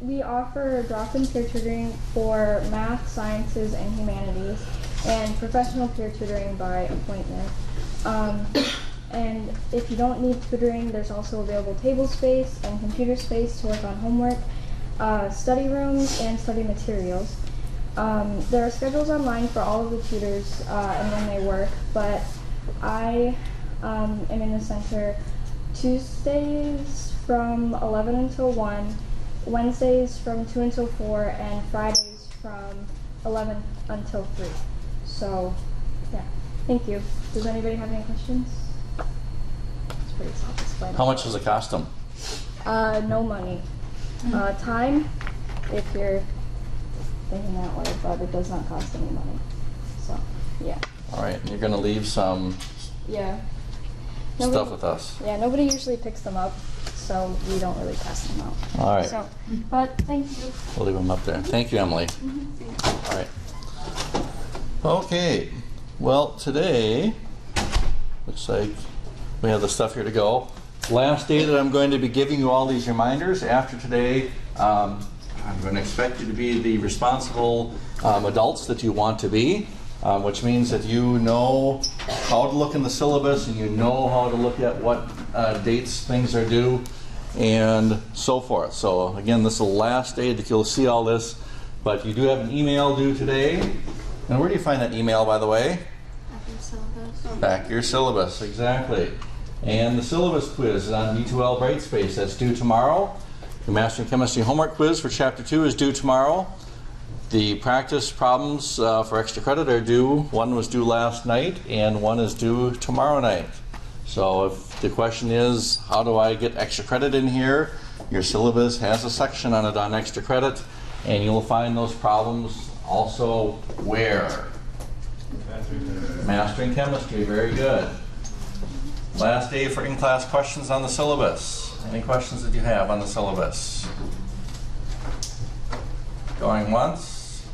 We offer drop-in peer tutoring for math, sciences, and humanities, and professional peer tutoring by appointment. And if you don't need tutoring, there's also available table space and computer space to work on homework, study rooms, and study materials. There are schedules online for all of the tutors and when they work, but I am in the center Tuesdays from 11 until 1, Wednesdays from 2 until 4, and Fridays from 11 until 3. So, yeah. Thank you. Does anybody have any questions? It's pretty self-explanatory. How much does it cost them? No money. Time, if you're thinking that way, but it does not cost any money. So, yeah. All right, and you're going to leave some stuff with us. Yeah, nobody usually picks them up, so we don't really pass them out. All right. So, but thank you. We'll leave them up there. Thank you, Emily. All right. Okay. Well, today, looks like we have the stuff here to go. Last day that I'm going to be giving you all these reminders. After today, I'm going to expect you to be the responsible adults that you want to be, which means that you know how to look in the syllabus and you know how to look at what dates things are due and so forth. So again, this is the last day that you'll see all this, but you do have an email due today. And where do you find that email, by the way? Back your syllabus. Back your syllabus, exactly. And the syllabus quiz is on D2L Brightspace. That's due tomorrow. The Mastering Chemistry homework quiz for Chapter 2 is due tomorrow. The practice problems for extra credit are due. One was due last night, and one is due tomorrow night. So if the question is, how do I get extra credit in here? Your syllabus has a section on it on extra credit, and you'll find those problems also where? Mastering Chemistry, very good. Last day for in-class questions on the syllabus. Any questions that you have on the syllabus? Going once,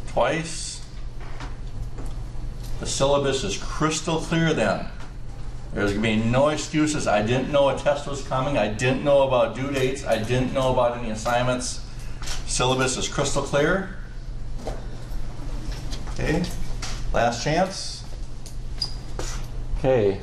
twice. The syllabus is crystal clear then. There's going to be no excuses. I didn't know a test was coming. I didn't know about due dates. I didn't know about any assignments. Syllabus is crystal clear. Okay, last chance. Okay,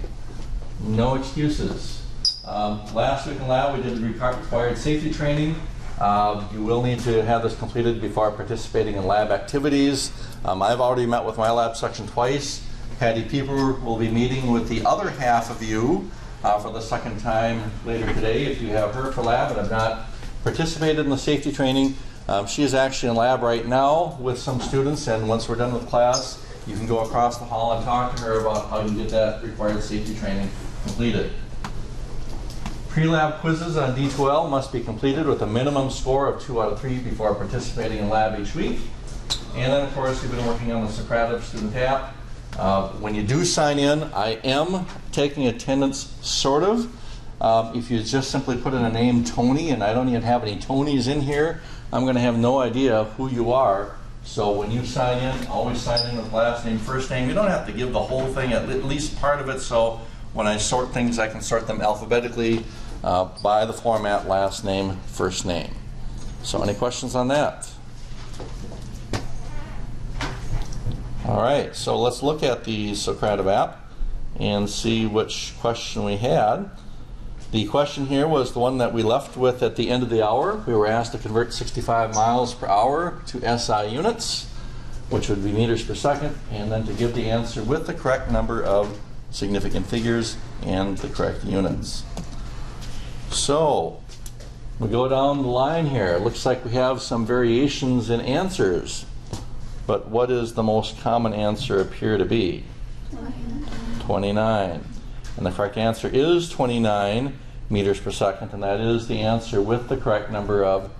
no excuses. Last week in lab we did the required safety training. You will need to have this completed before participating in lab activities. I've already met with my lab section twice. Patty Pieper will be meeting with the other half of you for the second time later today. If you have her for lab and have not participated in the safety training, she is actually in lab right now with some students, and once we're done with class, you can go across the hall and talk to her about how you get that required safety training completed. Pre-lab quizzes on D2L must be completed with a minimum score of 2 out of 3 before participating in lab each week. And then, of course, we've been working on the Socrative student app. When you do sign in, I am taking attendance, sort of. If you just simply put in a name Tony, and I don't even have any Tonys in here, I'm going to have no idea who you are. So when you sign in, always sign in with last name, first name. You don't have to give the whole thing, at least part of it, so when I sort things, I can sort them alphabetically by the format last name, first name. So any questions on that? All right, so let's look at the Socrative app and see which question we had. The question here was the one that we left with at the end of the hour. We were asked to convert 65 miles per hour to SI units, which would be meters per second, and then to give the answer with the correct number of significant figures and the correct units. So we go down the line here. It looks like we have some variations in answers, but what does the most common answer appear to be? 29. And the correct answer is 29 meters per second, and that is the answer with the correct number of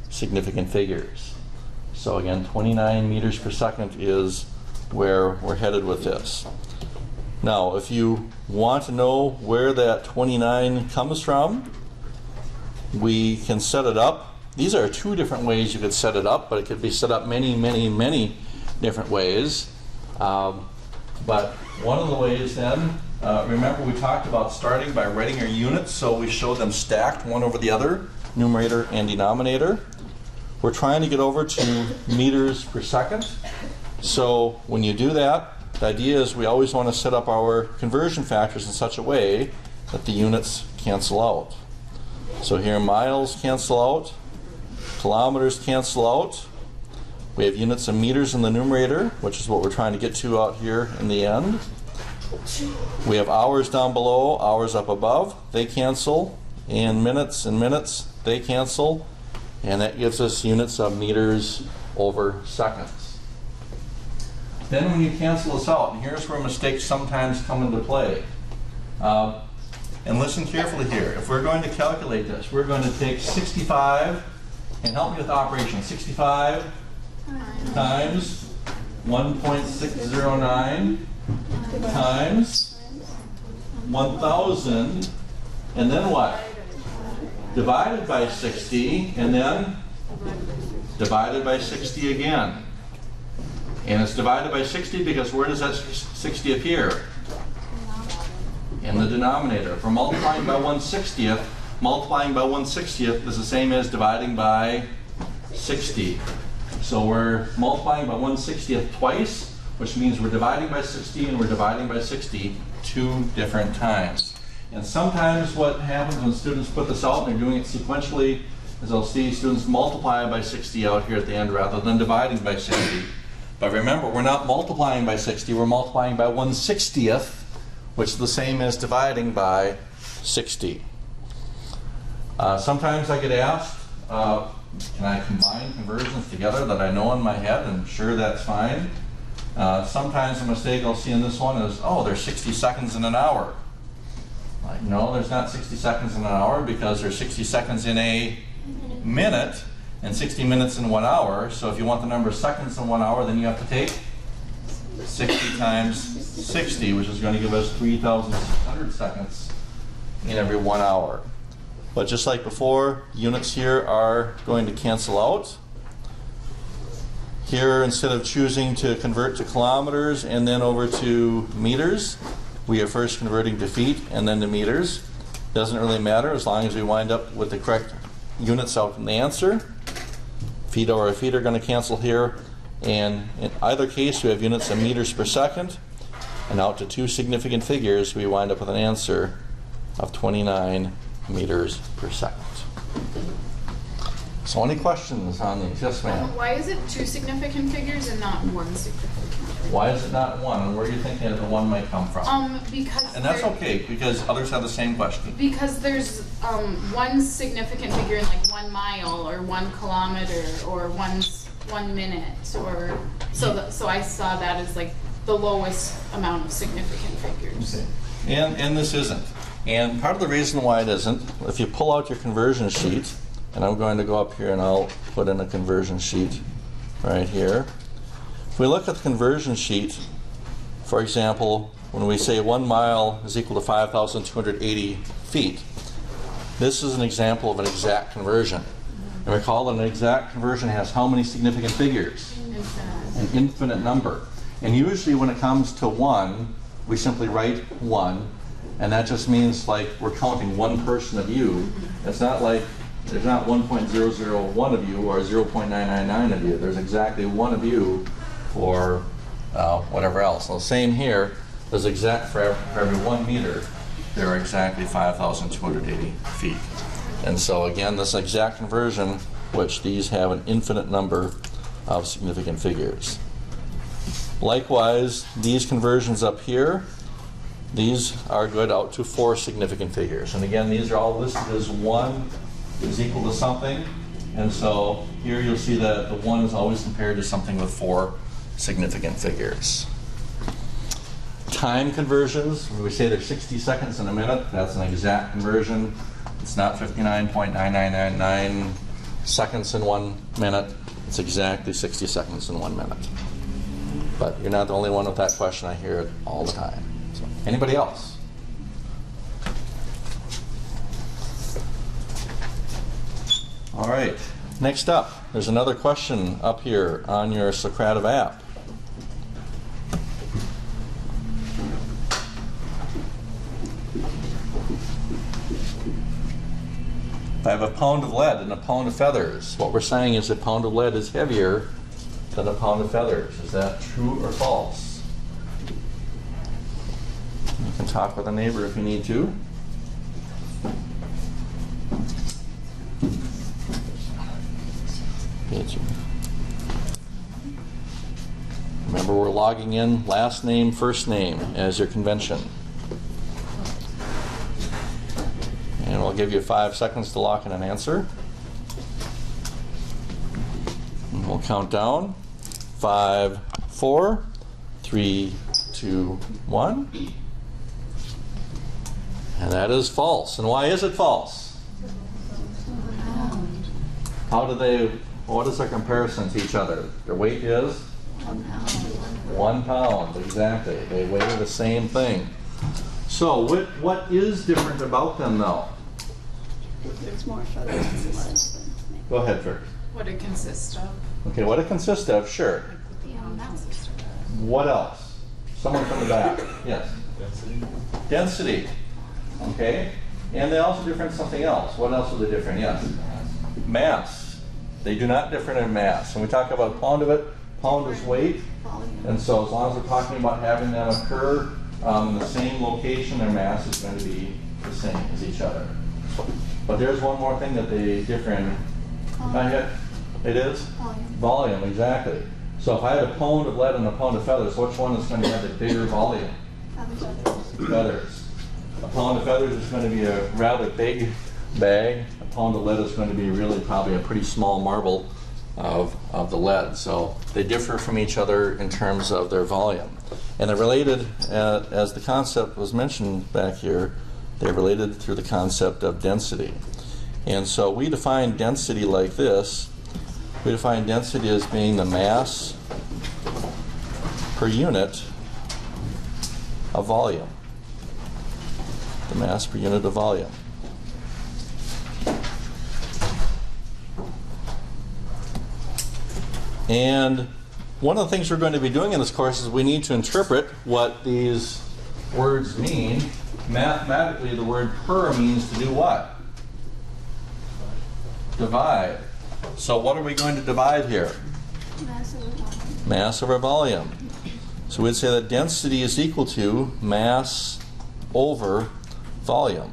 significant figures. So again, 29 meters per second is where we're headed with this. Now, if you want to know where that 29 comes from, we can set it up. These are 2 different ways you could set it up, but it could be set up many, many, many different ways. But one of the ways then, remember we talked about starting by writing our units, so we showed them stacked one over the other. numerator and denominator. We're trying to get over to meters per second. So when you do that, the idea is we always want to set up our conversion factors in such a way that the units cancel out. So here miles cancel out, kilometers cancel out. We have units of meters in the numerator, which is what we're trying to get to out here in the end. We have hours down below, hours up above. They cancel. And minutes, they cancel. And that gives us units of meters over seconds. Then when you cancel this out, and here's where mistakes sometimes come into play. And listen carefully here. If we're going to calculate this, we're going to take 65, and help me with operation. 65 times 1.609 times 1,000, and then what? Divided by 60, and then divided by 60 again. And it's divided by 60 because where does that 60 appear? In the denominator. If we're multiplying by 1/60th, multiplying by 1/60th is the same as dividing by 60. So we're multiplying by 1/60th twice, which means we're dividing by 60 and we're dividing by 60 two different times. And sometimes what happens when students put this out and they're doing it sequentially is they'll see students multiply by 60 out here at the end rather than dividing by 60. But remember, we're not multiplying by 60, we're multiplying by 1/60th, which is the same as dividing by 60. Sometimes I get asked, can I combine conversions together that I know in my head? And sure, that's fine. Sometimes a mistake I'll see in this one is, oh, there's 60 seconds in an hour. Like, no, there's not 60 seconds in an hour because there's 60 seconds in a minute and 60 minutes in 1 hour. So if you want the number of seconds in 1 hour, then you have to take 60 times 60, which is going to give us 3,600 seconds in every 1 hour. But just like before, units here are going to cancel out. Here, instead of choosing to convert to kilometers and then over to meters, we are first converting to feet and then to meters. Doesn't really matter as long as we wind up with the correct units out in the answer. Feet over feet are going to cancel here. And in either case, we have units of meters per second. And out to two significant figures, we wind up with an answer of 29 meters per second. So any questions on these? Yes, ma'am. Why is it two significant figures and not one significant figure? Why is it not one? And where are you thinking that the one might come from? Because and that's okay, because others have the same question. Because there's one significant figure in like 1 mile or 1 kilometer or 1 minute, or so I saw that as like the lowest amount of significant figures. Okay. And this isn't. And part of the reason why it isn't, if you pull out your conversion sheet, and I'm going to go up here and I'll put in a conversion sheet right here. If we look at the conversion sheet, for example, when we say 1 mile is equal to 5,280 feet, this is an example of an exact conversion. And recall that an exact conversion has how many significant figures? An infinite number. And usually when it comes to 1, we simply write 1, and that just means like we're counting one person of you. It's not like there's not 1.001 of you or 0.999 of you. There's exactly one of you for whatever else. So same here. There's exact for every 1 meter, there are exactly 5,280 feet. And so again, this exact conversion, which these have an infinite number of significant figures. Likewise, these conversions up here, these are good out to 4 significant figures. And again, these are all listed as 1 is equal to something. And so here you'll see that the 1 is always compared to something with 4 significant figures. Time conversions, when we say there's 60 seconds in a minute, that's an exact conversion. It's not 59.9999 seconds in 1 minute. It's exactly 60 seconds in 1 minute. But you're not the only one with that question. I hear it all the time. So, anybody else? All right. Next up, there's another question up here on your Socrative app. If I have a pound of lead and a pound of feathers, what we're saying is a pound of lead is heavier than a pound of feathers. Is that true or false? You can talk with a neighbor if you need to. Remember, we're logging in last name, first name as your convention. And we'll give you 5 seconds to lock in an answer. And we'll count down. 5, 4, 3, 2, 1. And that is false. And why is it false? How do they, what is their comparison to each other? Their weight is? 1 pound. 1 pound, exactly. They weigh the same thing. So what is different about them though? There's more feathers and less than maybe. Go ahead first. What it consists of. Okay, what it consists of, sure. The analysis. What else? Someone from the back. Yes. Density. Okay. And they also differ in something else. What else are they different? Yes. Mass. They do not differ in mass. When we talk about a pound of it, pound is weight. Volume. And so as long as we're talking about having them occur in the same location, their mass is going to be the same as each other. But there's one more thing that they differ in. Not yet? It is? Volume. Volume, exactly. So if I had a pound of lead and a pound of feathers, which one is going to have the bigger volume? Feathers. Feathers. A pound of feathers is going to be a rather big bag. A pound of lead is going to be really probably a pretty small marble of the lead. So they differ from each other in terms of their volume. And they're related, as the concept was mentioned back here, they're related through the concept of density. And so we define density like this. We define density as being the mass per unit of volume. The mass per unit of volume. And one of the things we're going to be doing in this course is we need to interpret what these words mean. Mathematically, the word per means to do what? Divide. So what are we going to divide here? Mass over volume. Mass over volume. So we'd say that density is equal to mass over volume.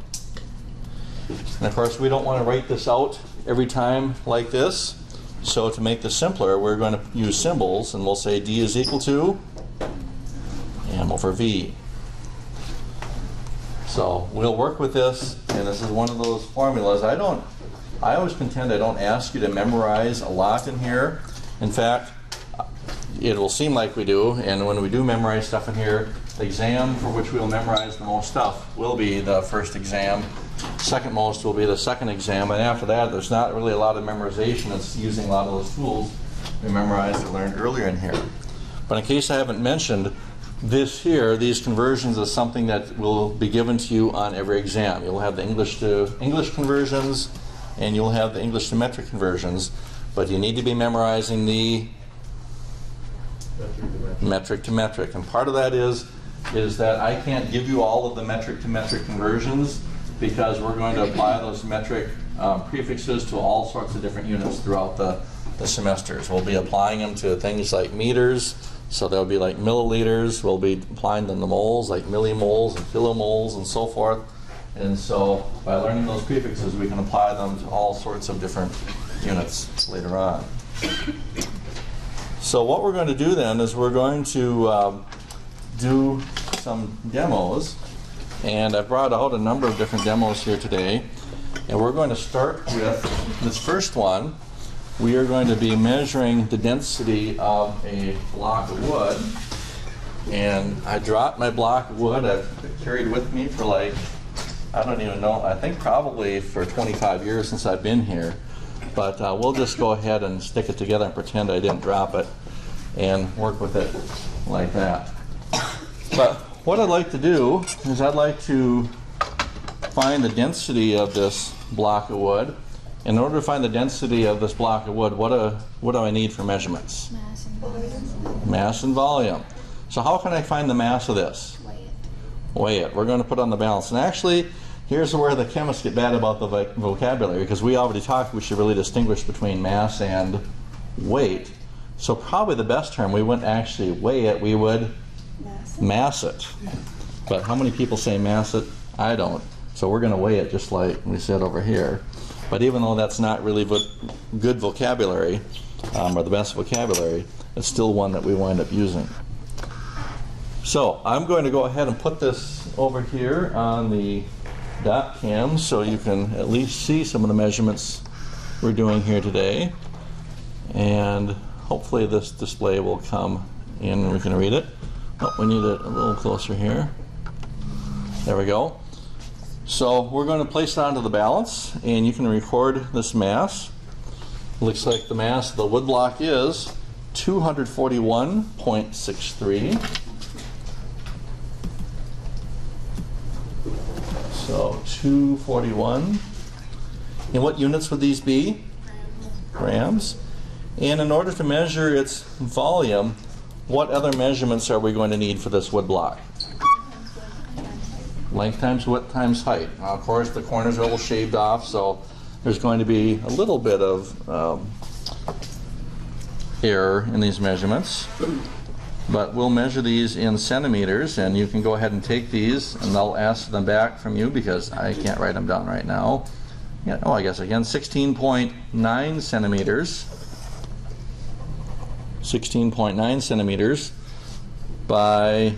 And of course, we don't want to write this out every time like this. So to make this simpler, we're going to use symbols, and we'll say D is equal to M over V. So we'll work with this, and this is one of those formulas. I always contend I don't ask you to memorize a lot in here. In fact, it will seem like we do, and when we do memorize stuff in here, the exam for which we'll memorize the most stuff will be the first exam. Second most will be the second exam, and after that there's not really a lot of memorization. It's using a lot of those tools we memorized or learned earlier in here. But in case I haven't mentioned, this here, these conversions, is something that will be given to you on every exam. You'll have the English to English conversions, and you'll have the English to metric conversions, but you need to be memorizing the metric to metric. And part of that is that I can't give you all of the metric to metric conversions, because we're going to apply those metric prefixes to all sorts of different units throughout the semesters. We'll be applying them to things like meters, so they'll be like milliliters. We'll be applying them to moles, like millimoles and kilomoles and so forth. And so by learning those prefixes, we can apply them to all sorts of different units later on. So what we're going to do then is we're going to do some demos. And I've brought out a number of different demos here today. And we're going to start with this first one. We are going to be measuring the density of a block of wood. And I dropped my block of wood. I've carried with me for like, I don't even know, I think probably for 25 years since I've been here. But we'll just go ahead and stick it together and pretend I didn't drop it and work with it like that. But what I'd like to do is I'd like to find the density of this block of wood. In order to find the density of this block of wood, what do I need for measurements? Mass and volume. Mass and volume. So how can I find the mass of this? Weigh it. Weigh it. We're going to put on the balance. And actually, here's where the chemists get bad about the vocabulary, because we already talked we should really distinguish between mass and weight. So probably the best term, we wouldn't actually weigh it, we would mass it. But how many people say mass it? I don't. So we're going to weigh it just like we said over here. But even though that's not really good vocabulary, or the best vocabulary, it's still one that we wind up using. So I'm going to go ahead and put this over here on the dot cam so you can at least see some of the measurements we're doing here today. And hopefully this display will come in and we can read it. Oh, we need it a little closer here. There we go. So we're going to place it onto the balance, and you can record this mass. Looks like the mass of the wood block is 241.63. So 241. And what units would these be? Grams. And in order to measure its volume, what other measurements are we going to need for this wood block? Length times width times height. Now, of course, the corners are a little shaved off, so there's going to be a little bit of error in these measurements. But we'll measure these in centimeters, and you can go ahead and take these, and I'll ask them back from you because I can't write them down right now. Yeah, oh, I guess again, 16.9 centimeters. 16.9 centimeters by,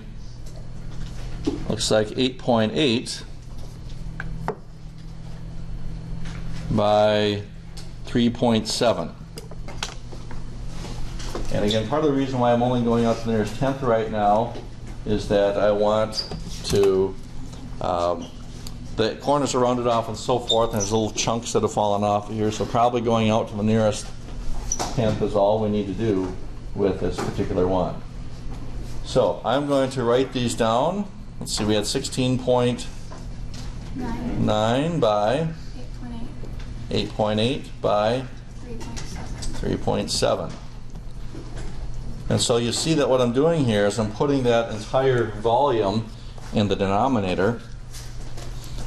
looks like 8.8 by 3.7. And again, part of the reason why I'm only going out to the nearest tenth right now is that I want to, the corners are rounded off and so forth, and there's little chunks that have fallen off here, so probably going out to the nearest tenth is all we need to do with this particular one. So I'm going to write these down. Let's see, we had 16.9 by 8.8 by 3.7. And so you see that what I'm doing here is I'm putting that entire volume in the denominator.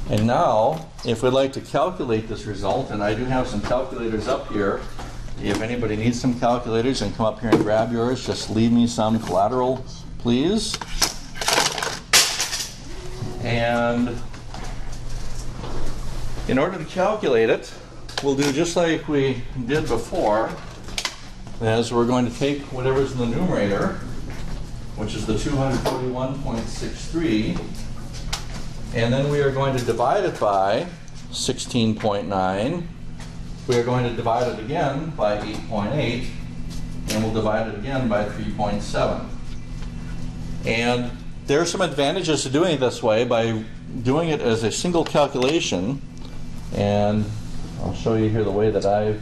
And now, if we'd like to calculate this result, and I do have some calculators up here, if anybody needs some calculators and come up here and grab yours, just leave me some collateral, please. And in order to calculate it, we'll do just like we did before, as we're going to take whatever's in the numerator, which is the 241.63, and then we are going to divide it by 16.9. We are going to divide it again by 8.8, and we'll divide it again by 3.7. And there are some advantages to doing it this way by doing it as a single calculation, and I'll show you here the way that I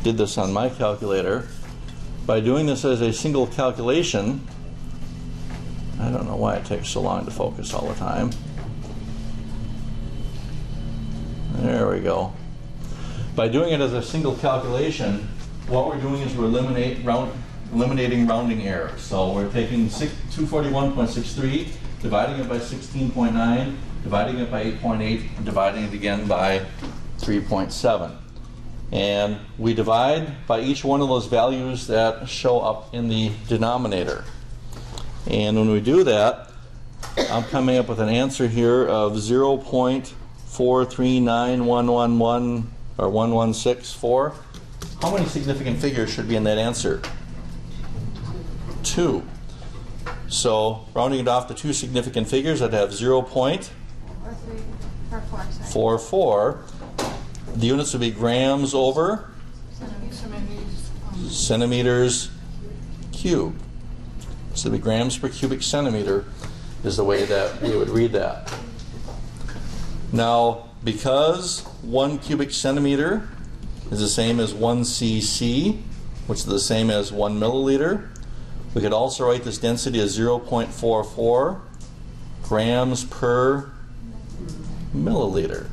did this on my calculator. By doing this as a single calculation, I don't know why it takes so long to focus all the time. There we go. By doing it as a single calculation, what we're doing is we're eliminating rounding errors. So we're taking 241.63, dividing it by 16.9, dividing it by 8.8, and dividing it again by 3.7. And we divide by each one of those values that show up in the denominator. And when we do that, I'm coming up with an answer here of 0.439111 or 1164. How many significant figures should be in that answer? 2. So rounding it off to 2 significant figures, I'd have 0.44. The units would be grams over centimeters cubed. So it'd be grams per cubic centimeter is the way that we would read that. Now, because 1 cubic centimeter is the same as 1 cc, which is the same as 1 milliliter, we could also write this density as 0.44 grams per milliliter.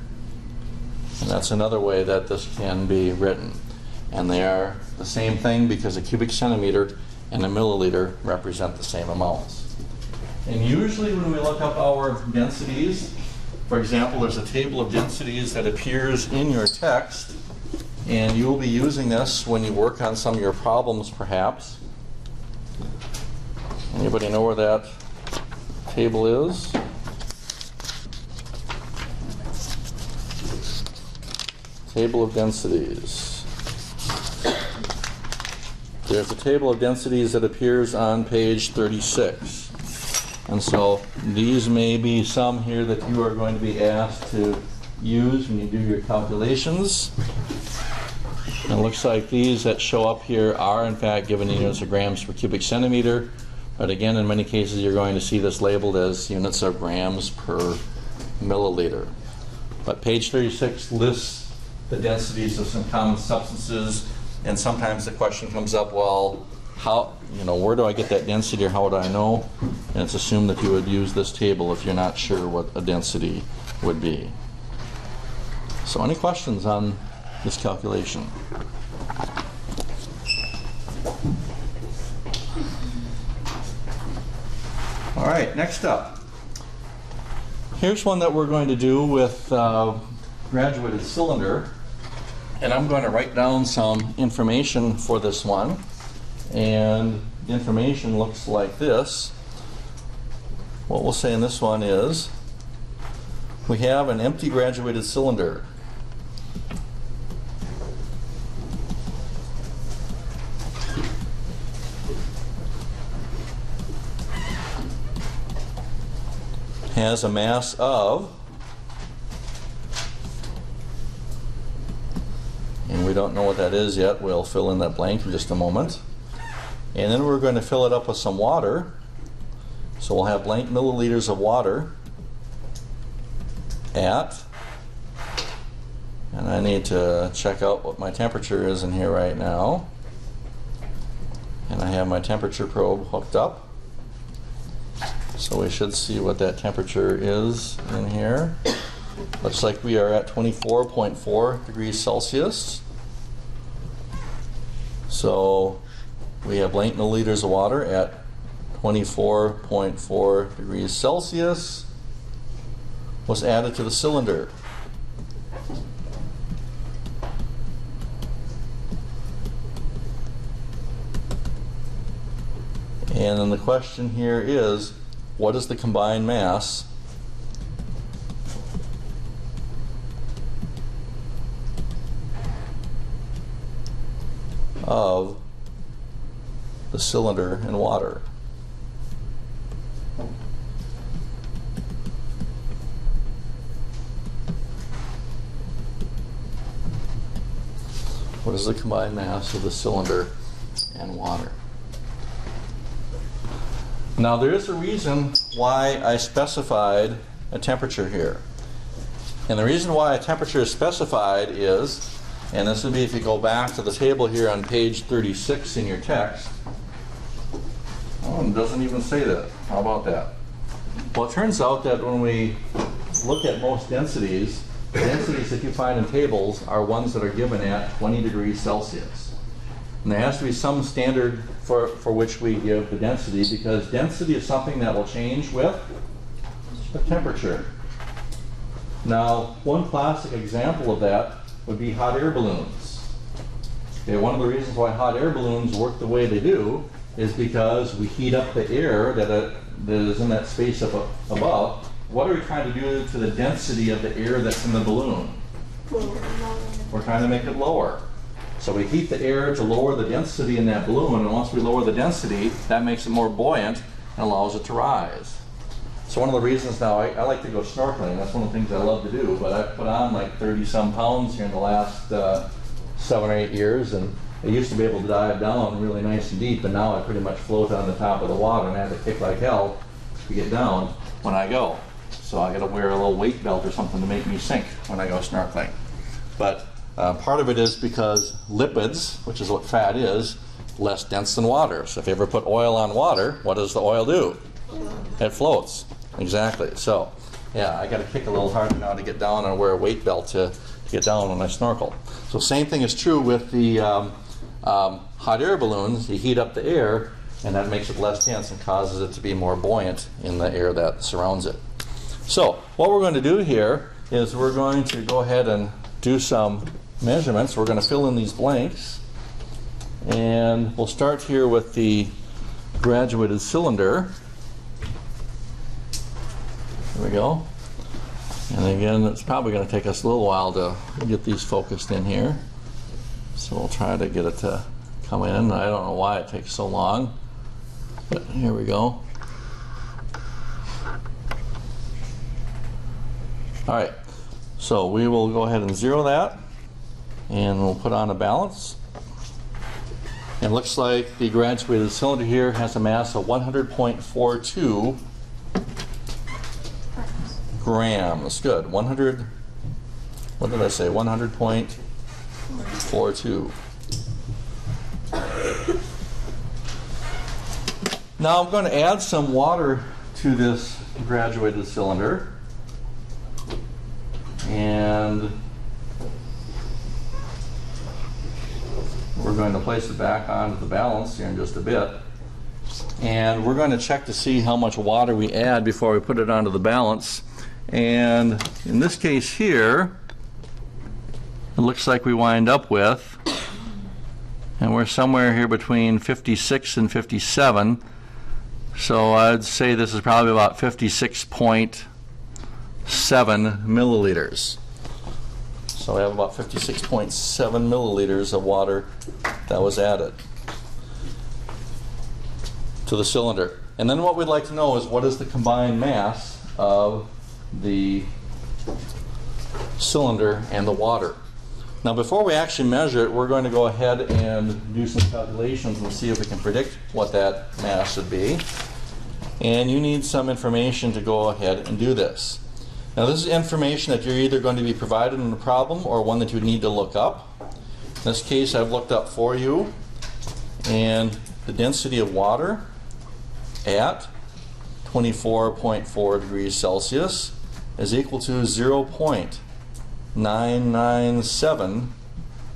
And that's another way that this can be written. And they are the same thing because a cubic centimeter and a milliliter represent the same amounts. And usually when we look up our densities, For example, there's a table of densities that appears in your text, and you will be using this when you work on some of your problems, perhaps. Anybody know where that table is? Table of densities. There's a table of densities that appears on page 36. And so these may be some here that you are going to be asked to use when you do your calculations. And it looks like these that show up here are in fact given in units of grams per cubic centimeter. But again, in many cases you're going to see this labeled as units of grams per milliliter. But page 36 lists the densities of some common substances, and sometimes the question comes up, well, how, where do I get that density, or how would I know? And it's assumed that you would use this table if you're not sure what a density would be. So any questions on this calculation? All right, next up. Here's one that we're going to do with graduated cylinder. And I'm going to write down some information for this one. And the information looks like this. What we'll say in this one is, we have an empty graduated cylinder. Has a mass of, and we don't know what that is yet, we'll fill in that blank in just a moment. And then we're going to fill it up with some water. So we'll have blank milliliters of water at, and I need to check out what my temperature is in here right now. And I have my temperature probe hooked up. So we should see what that temperature is in here. Looks like we are at 24.4 degrees Celsius. So we have blank milliliters of water at 24.4 degrees Celsius was added to the cylinder. And then the question here is, what is the combined mass of the cylinder and water? What is the combined mass of the cylinder and water? Now there is a reason why I specified a temperature here. And the reason why a temperature is specified is, and this would be if you go back to the table here on page 36 in your text. Oh, it doesn't even say that. How about that? Well, it turns out that when we look at most densities, the densities that you find in tables are ones that are given at 20 degrees Celsius. And there has to be some standard for which we give the density, because density is something that will change with the temperature. Now, one classic example of that would be hot air balloons. Okay, one of the reasons why hot air balloons work the way they do is because we heat up the air that is in that space up above. What are we trying to do to the density of the air that's in the balloon? We're trying to make it lower. So we heat the air to lower the density in that balloon, and once we lower the density, that makes it more buoyant and allows it to rise. So one of the reasons now, I like to go snorkeling. That's one of the things I love to do, but I've put on like 30-some pounds here in the last 7 or 8 years, and I used to be able to dive down really nice and deep, and now I pretty much float on the top of the water, and I have to kick like hell to get down when I go. So I got to wear a little weight belt or something to make me sink when I go snorkeling. But part of it is because lipids, which is what fat is, less dense than water. So if you ever put oil on water, what does the oil do? It floats. Exactly. So yeah, I got to kick a little harder now to get down and wear a weight belt to get down when I snorkel. So same thing is true with the hot air balloons. You heat up the air, and that makes it less dense and causes it to be more buoyant in the air that surrounds it. So what we're going to do here is we're going to go ahead and do some measurements. We're going to fill in these blanks. And we'll start here with the graduated cylinder. There we go. And again, it's probably going to take us a little while to get these focused in here. So we'll try to get it to come in. I don't know why it takes so long, but here we go. All right, so we will go ahead and zero that, and we'll put on a balance. It looks like the graduated cylinder here has a mass of 100.42 grams. Good. 100. What did I say? 100.42. Now I'm going to add some water to this graduated cylinder. And we're going to place it back onto the balance here in just a bit. And we're going to check to see how much water we add before we put it onto the balance. And in this case here, it looks like we wind up with, and we're somewhere here between 56 and 57. So I'd say this is probably about 56.7 milliliters. So we have about 56.7 milliliters of water that was added to the cylinder. And then what we'd like to know is what is the combined mass of the cylinder and the water. Now before we actually measure it, we're going to go ahead and do some calculations and see if we can predict what that mass should be. And you need some information to go ahead and do this. Now this is information that you're either going to be provided in the problem or one that you need to look up. In this case I've looked up for you, and the density of water at 24.4 degrees Celsius is equal to 0.997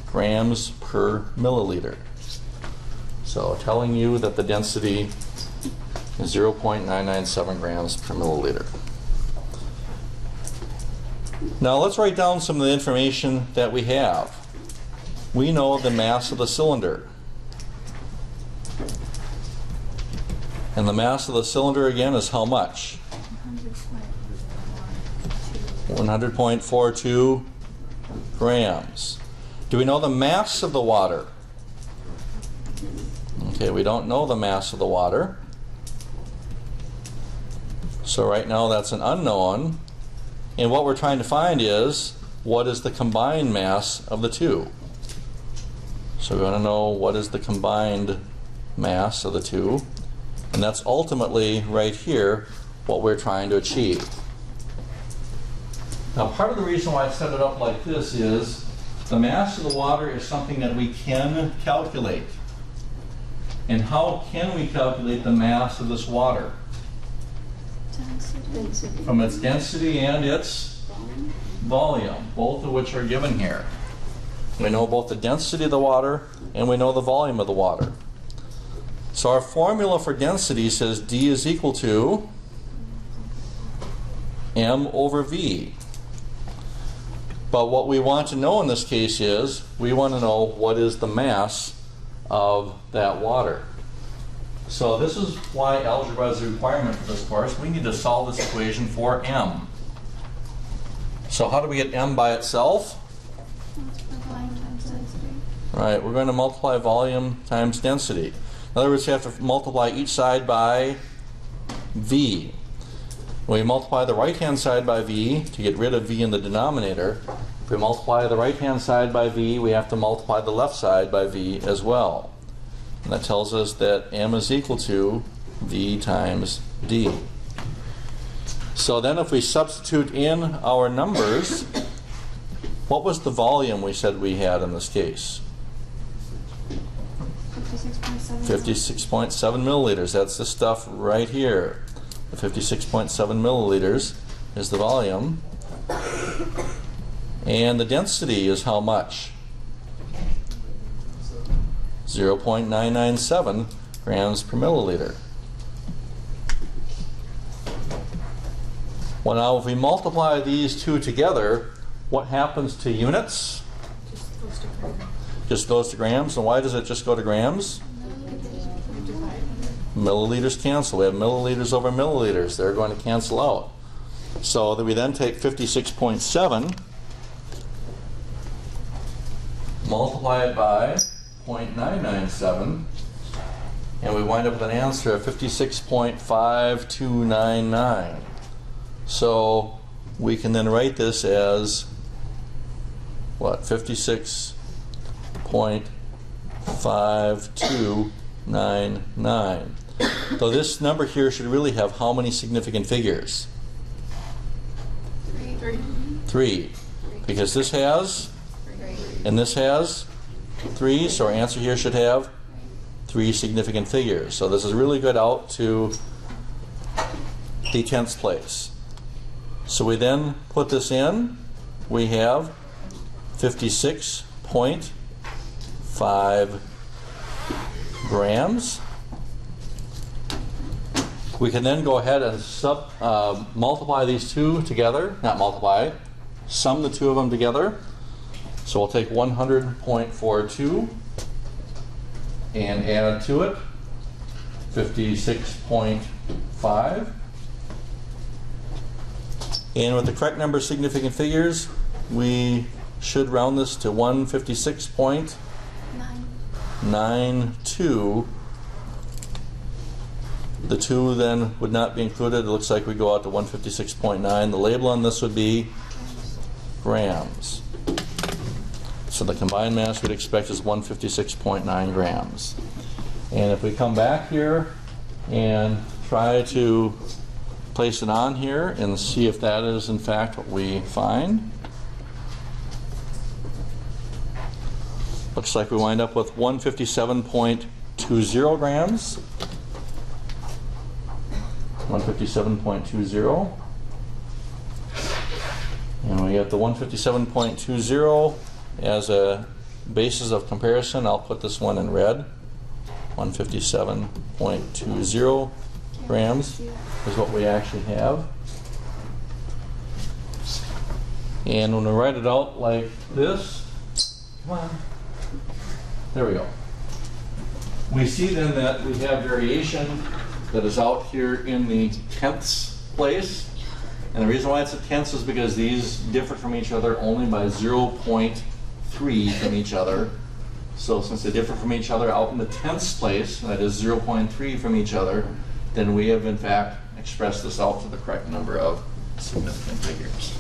grams per milliliter. So telling you that the density is 0.997 grams per milliliter. Now let's write down some of the information that we have. We know the mass of the cylinder. And the mass of the cylinder again is how much? 100.42 grams. Do we know the mass of the water? Okay, we don't know the mass of the water. So right now that's an unknown. And what we're trying to find is, what is the combined mass of the two? So we want to know what is the combined mass of the two. And that's ultimately right here what we're trying to achieve. Now part of the reason why I set it up like this is the mass of the water is something that we can calculate. And how can we calculate the mass of this water? Density. From its density and its volume, both of which are given here. We know both the density of the water and we know the volume of the water. So our formula for density says D is equal to M over V. But what we want to know in this case is, we want to know what is the mass of that water. So this is why algebra is a requirement for this course. We need to solve this equation for M. So how do we get M by itself? Volume times density. Right, we're going to multiply volume times density. In other words, you have to multiply each side by V. When we multiply the right-hand side by V to get rid of V in the denominator, if we multiply the right-hand side by V, we have to multiply the left side by V as well. And that tells us that M is equal to V times D. So then if we substitute in our numbers, what was the volume we said we had in this case? 56.7 milliliters. That's the stuff right here. The 56.7 milliliters is the volume. And the density is how much? 0.997 grams per milliliter. Well, now if we multiply these two together, what happens to units? Just goes to grams. Just goes to grams. And why does it just go to grams? Milliliters cancel. We have milliliters over milliliters. They're going to cancel out. So that we then take 56.7, multiply it by 0.997, and we wind up with an answer of 56.5299. So we can then write this as what? 56.5299. So this number here should really have how many significant figures? 3. Because this has, and this has 3, so our answer here should have 3 significant figures. So this is really good out to the 10th place. So we then put this in. We have 56.5 grams. We can then go ahead and multiply these two together. Not multiply, sum the two of them together. So we'll take 100.42 and add to it 56.5. And with the correct number of significant figures, we should round this to 156.92. The 2 then would not be included. It looks like we go out to 156.9. The label on this would be grams. So the combined mass we'd expect is 156.9 grams. And if we come back here and try to place it on here and see if that is in fact what we find, looks like we wind up with 157.20 grams. 157.20. And we get the 157.20 as a basis of comparison. I'll put this one in red. 157.20 grams is what we actually have. And when we write it out like this, come on, there we go. We see then that we have variation that is out here in the tenths place. And the reason why it's a tenths is because these differ from each other only by 0.3 from each other. So since they differ from each other out in the tenths place, that is 0.3 from each other, then we have in fact expressed this out to the correct number of significant figures.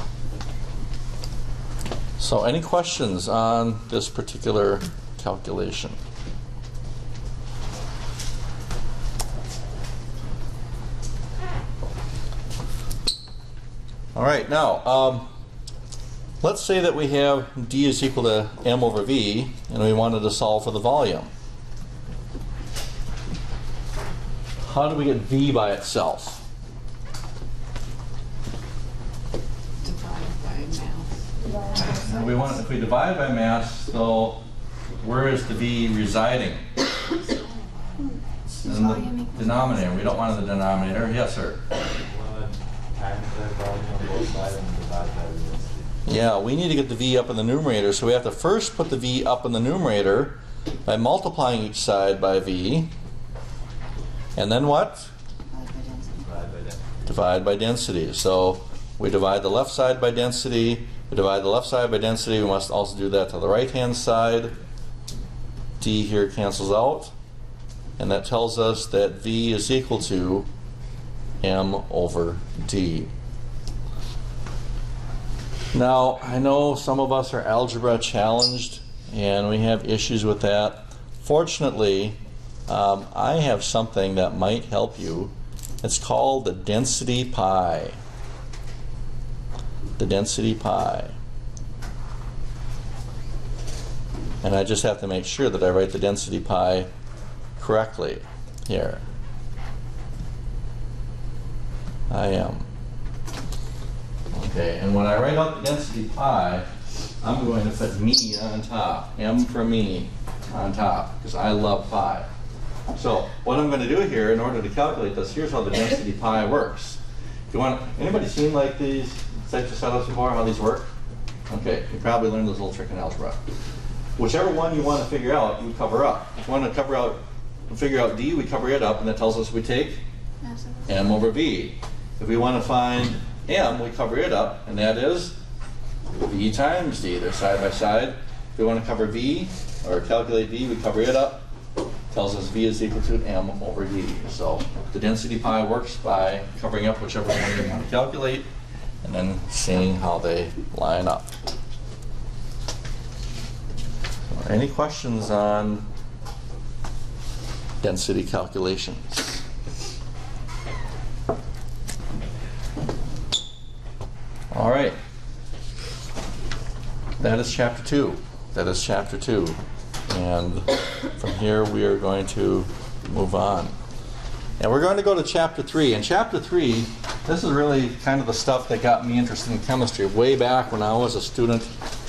So any questions on this particular calculation? All right, now let's say that we have D is equal to M over V, and we wanted to solve for the volume. How do we get V by itself? Divide by mass. And if we divide by mass, so where is the V residing? In the denominator. We don't want it in the denominator. Yes, sir. Yeah, we need to get the V up in the numerator, so we have to first put the V up in the numerator by multiplying each side by V. And then what? Divide by density. So we divide the left side by density. We divide the left side by density. We must also do that to the right-hand side. D here cancels out. And that tells us that V is equal to M over D. Now, I know some of us are algebra challenged, and we have issues with that. Fortunately, I have something that might help you. It's called the density pi. The density pi. And I just have to make sure that I write the density pi correctly here. I am. Okay, and when I write out the density pi, I'm going to put me on top. M for me on top, because I love pi. So what I'm going to do here in order to calculate this, here's how the density pi works. If you want, anybody seen like these types of setups before, how these work? Okay, you probably learned this little trick in algebra. Whichever one you want to figure out, you cover up. If you want to figure out D, we cover it up, and that tells us we take M over V. If we want to find M, we cover it up, and that is V times D. They're side by side. If we want to cover V, or calculate V, we cover it up. Tells us V is equal to M over D. So the density pi works by covering up whichever one you want to calculate, and then seeing how they line up. So any questions on density calculations? All right. That is chapter 2. That is chapter 2. And from here we are going to move on. And we're going to go to chapter 3. And chapter 3, this is really kind of the stuff that got me interested in chemistry way back when I was a student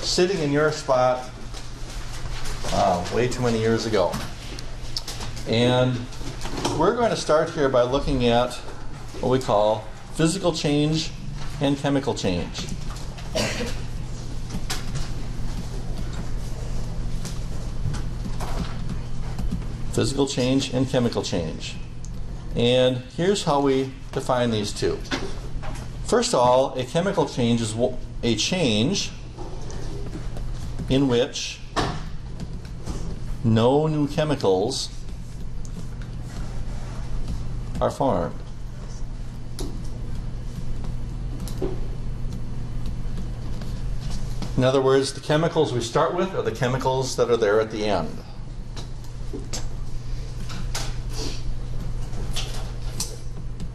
sitting in your spot way too many years ago. And we're going to start here by looking at what we call physical change and chemical change. Physical change and chemical change. And here's how we define these two. First of all, a chemical change is a change in which no new chemicals are formed. In other words, the chemicals we start with are the chemicals that are there at the end.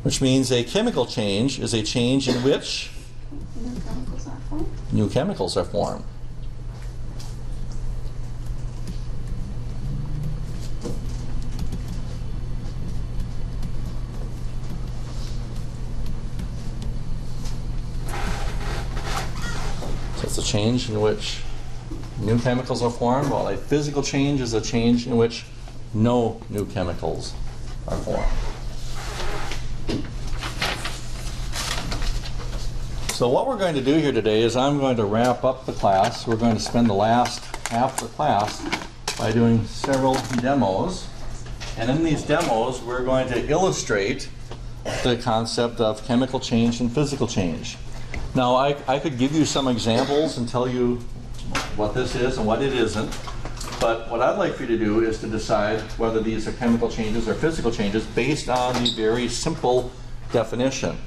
Which means a chemical change is a change in which New chemicals are formed. new chemicals are formed. So it's a change in which new chemicals are formed, while a physical change is a change in which no new chemicals are formed. So what we're going to do here today is I'm going to wrap up the class. We're going to spend the last half of the class by doing several demos. And in these demos, we're going to illustrate the concept of chemical change and physical change. Now, I could give you some examples and tell you what this is and what it isn't. But what I'd like for you to do is to decide whether these are chemical changes or physical changes based on the very simple definition.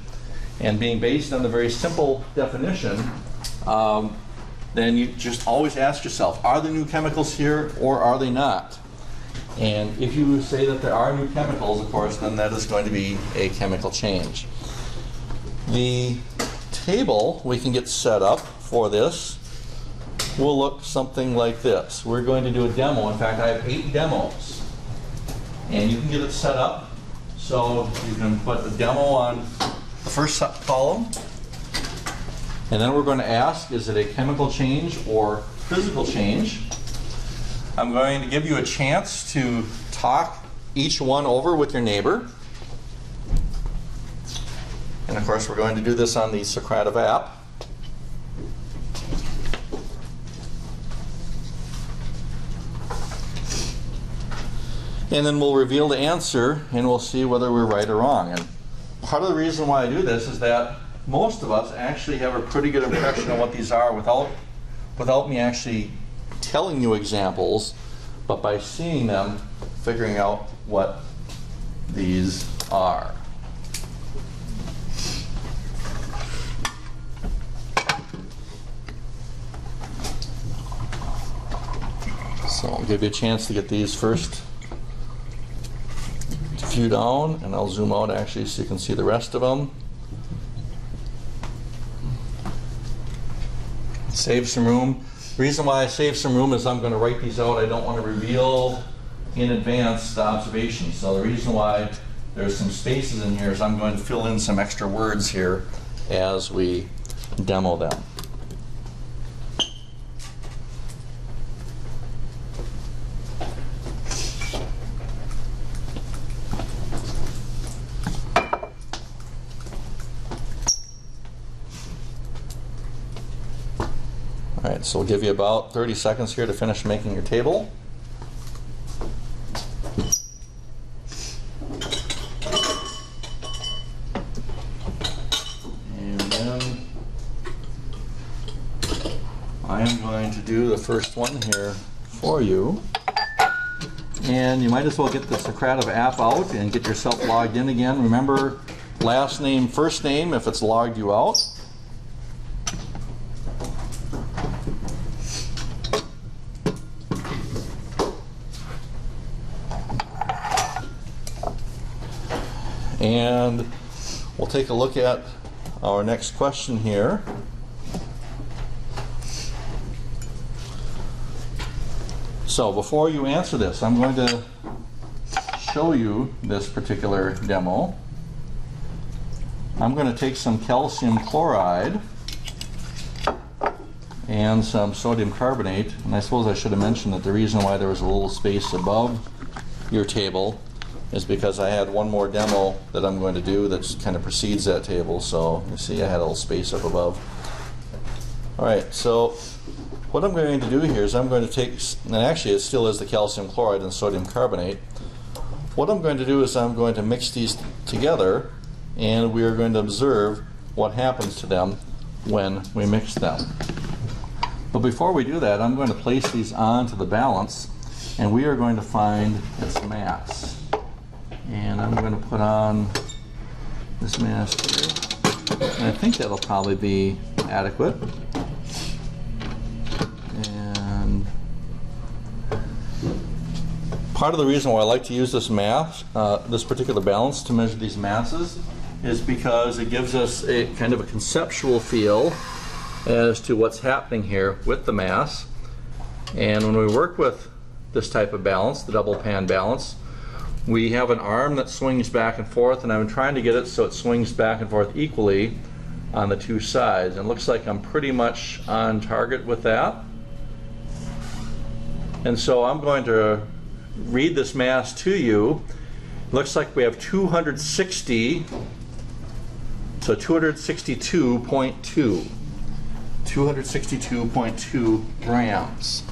And being based on the very simple definition, then you just always ask yourself, are there new chemicals here or are they not? And if you say that there are new chemicals, of course, then that is going to be a chemical change. The table we can get set up for this will look something like this. We're going to do a demo. In fact, I have 8 demos. And you can get it set up so you can put the demo on the first column, and then we're going to ask, is it a chemical change or physical change? I'm going to give you a chance to talk each one over with your neighbor. And of course, we're going to do this on the Socrative app. And then we'll reveal the answer and we'll see whether we're right or wrong. And part of the reason why I do this is that most of us actually have a pretty good impression of what these are without me actually telling you examples, but by seeing them, figuring out what these are. So I'll give you a chance to get these first few down, and I'll zoom out actually so you can see the rest of them. Save some room. The reason why I save some room is I'm going to write these out. I don't want to reveal in advance the observations. So the reason why there's some spaces in here is I'm going to fill in some extra words here as we demo them. so we'll give you about 30 seconds here to finish making your table. And then I am going to do the first one here for you. And you might as well get the Socrative app out and get yourself logged in again. Remember, last name, first name if it's logged you out. And we'll take a look at our next question here. So before you answer this, I'm going to show you this particular demo. I'm going to take some calcium chloride and some sodium carbonate, and I suppose I should have mentioned that the reason why there was a little space above your table is because I had one more demo that I'm going to do that kind of precedes that table. So you see I had a little space up above. Alright, so what I'm going to do here is I'm going to take, and actually it still is the calcium chloride and sodium carbonate. What I'm going to do is I'm going to mix these together, and we are going to observe what happens to them when we mix them. But before we do that, I'm going to place these onto the balance, and we are going to find its mass. And I'm going to put on this mass here, and I think that'll probably be adequate. And part of the reason why I like to use this this particular balance to measure these masses is because it gives us a kind of a conceptual feel as to what's happening here with the mass. And when we work with this type of balance, the double pan balance, we have an arm that swings back and forth, and I'm trying to get it so it swings back and forth equally on the two sides. And it looks like I'm pretty much on target with that. And so I'm going to read this mass to you. It looks like we have 260, so 262.2. 262.2 grams.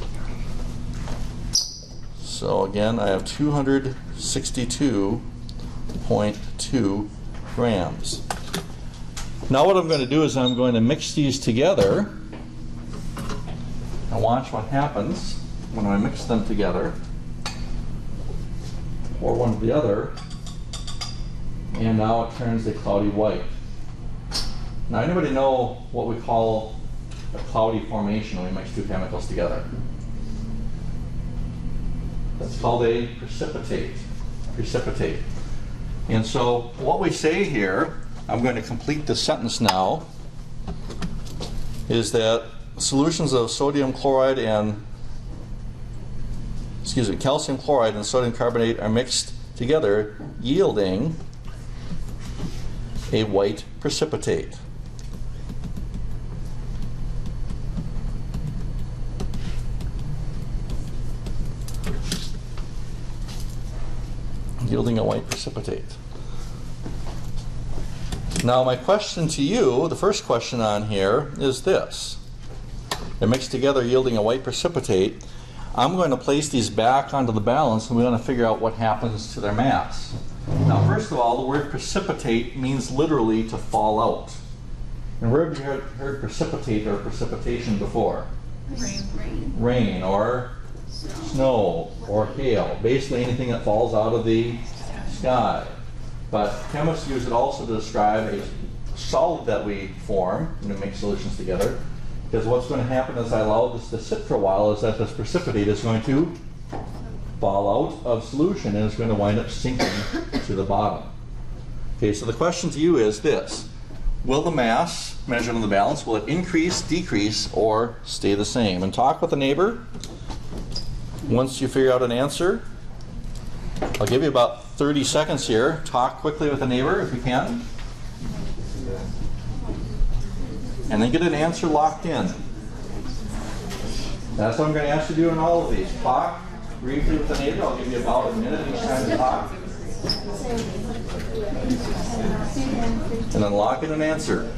So again, I have 262.2 grams. Now what I'm going to do is I'm going to mix these together and watch what happens when I mix them together, or one or the other, and now it turns a cloudy white. Now anybody know what we call a cloudy formation when we mix two chemicals together? That's called a precipitate. Precipitate. And so what we say here, I'm going to complete this sentence now, is that solutions of sodium chloride and calcium chloride and sodium carbonate are mixed together, yielding a white precipitate. Yielding a white precipitate. Now my question to you, the first question on here, is this. They're mixed together yielding a white precipitate. I'm going to place these back onto the balance, and we're going to figure out what happens to their mass. Now first of all, the word precipitate means literally to fall out. And where have you heard precipitate or precipitation before? Rain. Rain or snow or hail. Basically anything that falls out of the sky. But chemists use it also to describe a solid that we form when we make solutions together. Because what's going to happen as I allow this to sit for a while is that this precipitate is going to fall out of solution and is going to wind up sinking to the bottom. Okay, so the question to you is this. Will the mass measured on the balance, will it increase, decrease, or stay the same? And talk with a neighbor. Once you figure out an answer, I'll give you about 30 seconds here. Talk quickly with a neighbor if you can. And then get an answer locked in. That's what I'm going to ask you to do in all of these. Talk briefly with the neighbor. I'll give you about a minute each time to talk. And then lock in an answer.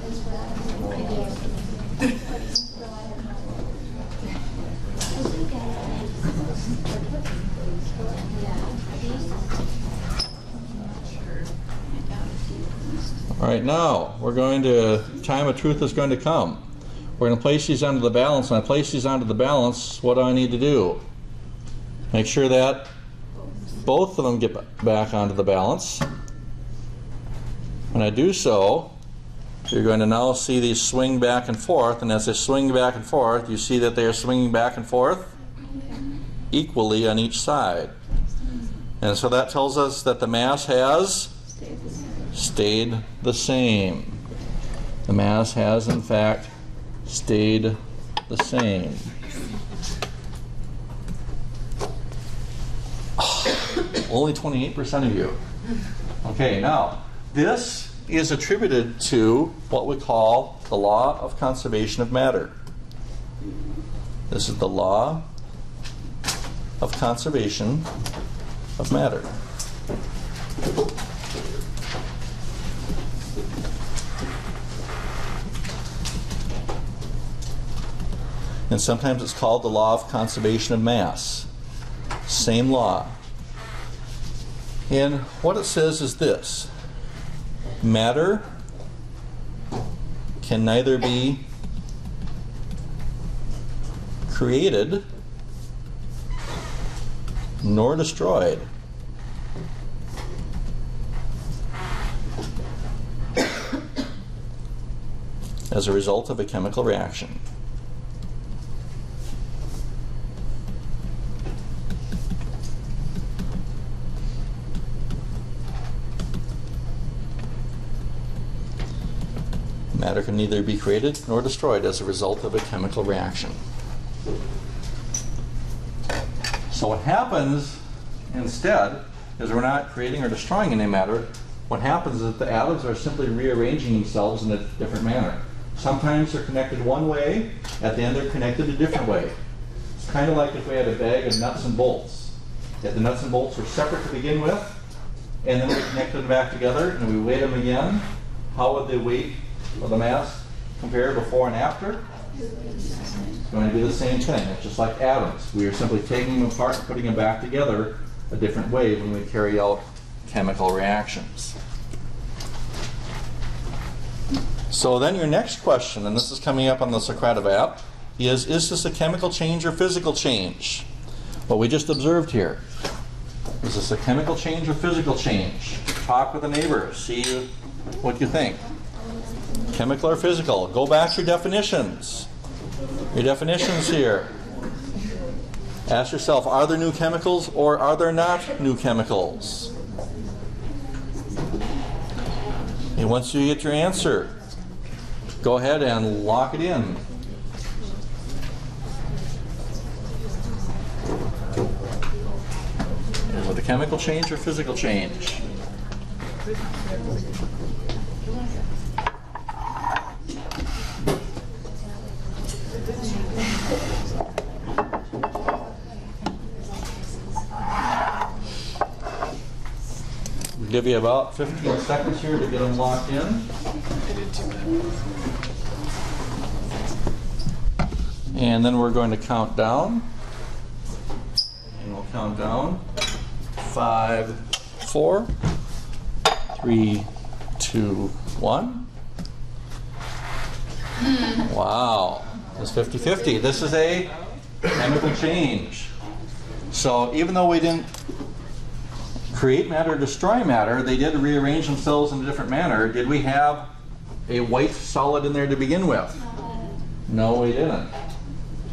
All right, now we're going to, time of truth is going to come. We're going to place these onto the balance. When I place these onto the balance, what do I need to do? Make sure that both of them get back onto the balance. When I do so, you're going to now see these swing back and forth, and as they swing back and forth, you see that they are swinging back and forth equally on each side. And so that tells us that the mass has stayed the same. The mass has, in fact, stayed the same. Only 28% of you. Okay, now, this is attributed to what we call the law of conservation of matter. This is the law of conservation of matter. And sometimes it's called the law of conservation of mass. Same law. And what it says is this: matter can neither be created nor destroyed. As a result of a chemical reaction. Matter can neither be created nor destroyed as a result of a chemical reaction. So what happens instead is we're not creating or destroying any matter. What happens is that the atoms are simply rearranging themselves in a different manner. Sometimes they're connected one way, at the end they're connected a different way. It's kind of like if we had a bag of nuts and bolts. If the nuts and bolts were separate to begin with, and then we connected them back together and we weighed them again, how would the weight of the mass compare before and after? It's going to be the same thing. It's just like atoms. We are simply taking them apart and putting them back together a different way when we carry out chemical reactions. So then your next question, and this is coming up on the Socrative app, is this a chemical change or physical change? What we just observed here. Is this a chemical change or physical change? Talk with a neighbor. See what you think. Chemical or physical? Go back to your definitions. Your definitions here. Ask yourself, are there new chemicals or are there not new chemicals? And once you get your answer, go ahead and lock it in. Is it a chemical change or physical change? We'll give you about 15 seconds here to get them locked in. And then we're going to count down. And we'll count down. 5, 4, 3, 2, 1. Wow. It's 50-50. This is a chemical change. So even though we didn't create matter or destroy matter, they did rearrange themselves in a different manner. Did we have a white solid in there to begin with? No, we didn't.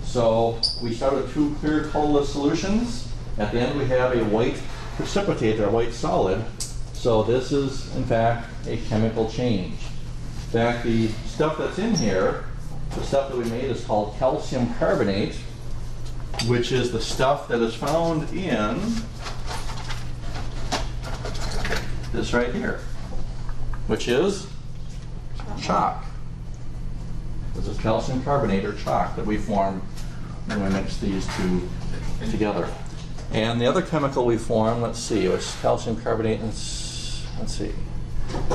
So we start with two clear colorless solutions. At the end we have a white precipitate, or white solid. So this is, in fact, a chemical change. In fact, the stuff that's in here, the stuff that we made, is called calcium carbonate, which is the stuff that is found in this right here, which is chalk. This is calcium carbonate, or chalk, that we formed when we mix these two together. And the other chemical we formed, let's see, was calcium carbonate, and let's see.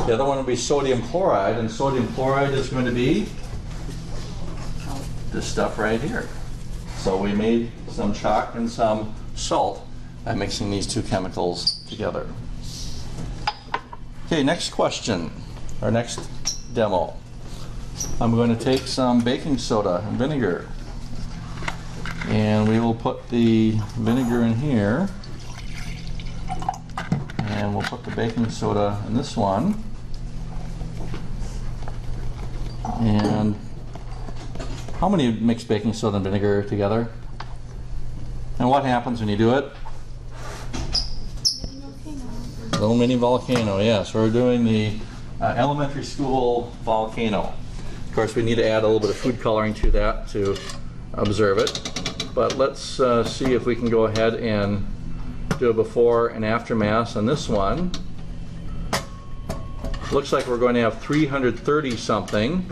The other one would be sodium chloride, and sodium chloride is going to be this stuff right here. So we made some chalk and some salt by mixing these two chemicals together. Okay, next question, or next demo. I'm going to take some baking soda and vinegar, and we will put the vinegar in here, and we'll put the baking soda in this one. And how many mix baking soda and vinegar together? And what happens when you do it? Little mini volcano, yes. We're doing the elementary school volcano. Of course, we need to add a little bit of food coloring to that to observe it. But let's see if we can go ahead and do a before and after mass on this one. Looks like we're going to have 330 something.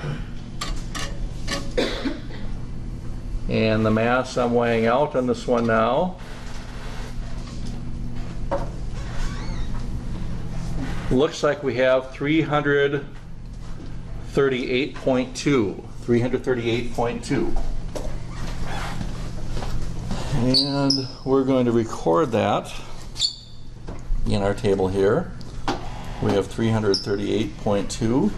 And the mass I'm weighing out on this one now. Looks like we have 338.2. 338.2. And we're going to record that in our table here. We have 338.2.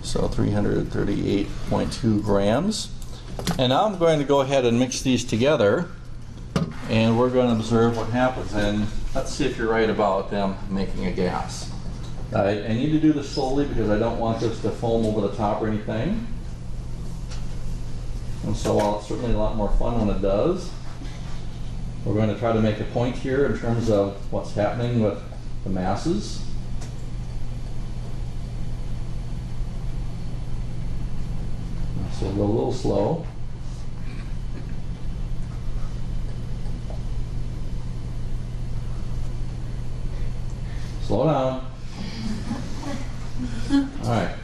So 338.2 grams. And now I'm going to go ahead and mix these together, and we're going to observe what happens. And let's see if you're right about them making a gas. I need to do this slowly because I don't want this to foam over the top or anything. And so while it's certainly a lot more fun when it does, we're going to try to make a point here in terms of what's happening with the masses. So we'll go a little slow. Slow down. All right.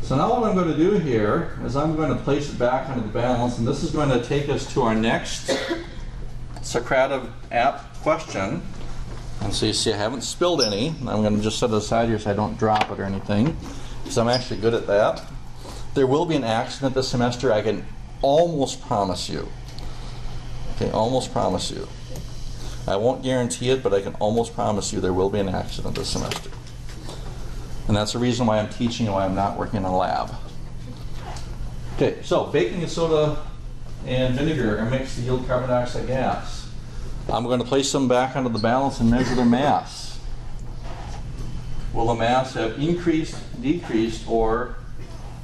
So now what I'm going to do here is I'm going to place it back under the balance, and this is going to take us to our next Socrative app question. And so you see I haven't spilled any. I'm going to just set it aside here so I don't drop it or anything, because I'm actually good at that. There will be an accident this semester, I can almost promise you. Okay, almost promise you. I won't guarantee it, but I can almost promise you there will be an accident this semester. And that's the reason why I'm teaching and why I'm not working in a lab. Okay, so baking soda and vinegar are mixed to yield carbon dioxide gas. I'm going to place them back under the balance and measure their mass. Will the mass have increased, decreased, or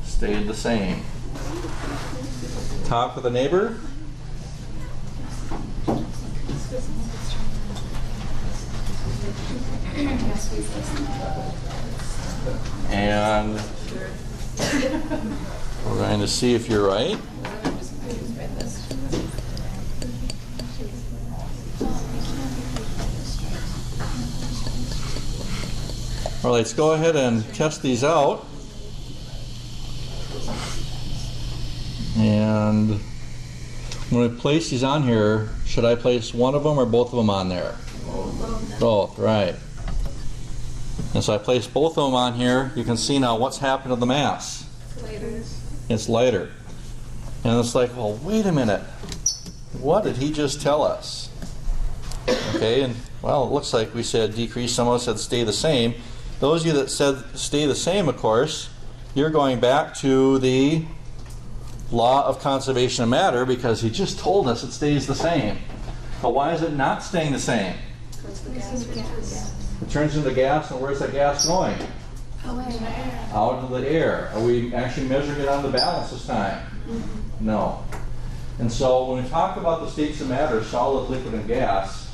stayed the same? Talk with the neighbor. And we're going to see if you're right. All right, let's go ahead and test these out. And when I place these on here, should I place one of them or both of them on there? Both, right. And so I placed both of them on here. You can see now what's happened to the mass. Later. It's lighter. And it's like, well, wait a minute. What did he just tell us? Okay, and well, it looks like we said decrease. Some of us said stay the same. Those of you that said stay the same, of course, you're going back to the law of conservation of matter, because he just told us it stays the same. But why is it not staying the same? Because the gas is gas. It turns into gas, and where's that gas going? Out into the air. Are we actually measuring it on the balance this time? Mm-hmm. No. And so when we talk about the states of matter, solid, liquid, and gas,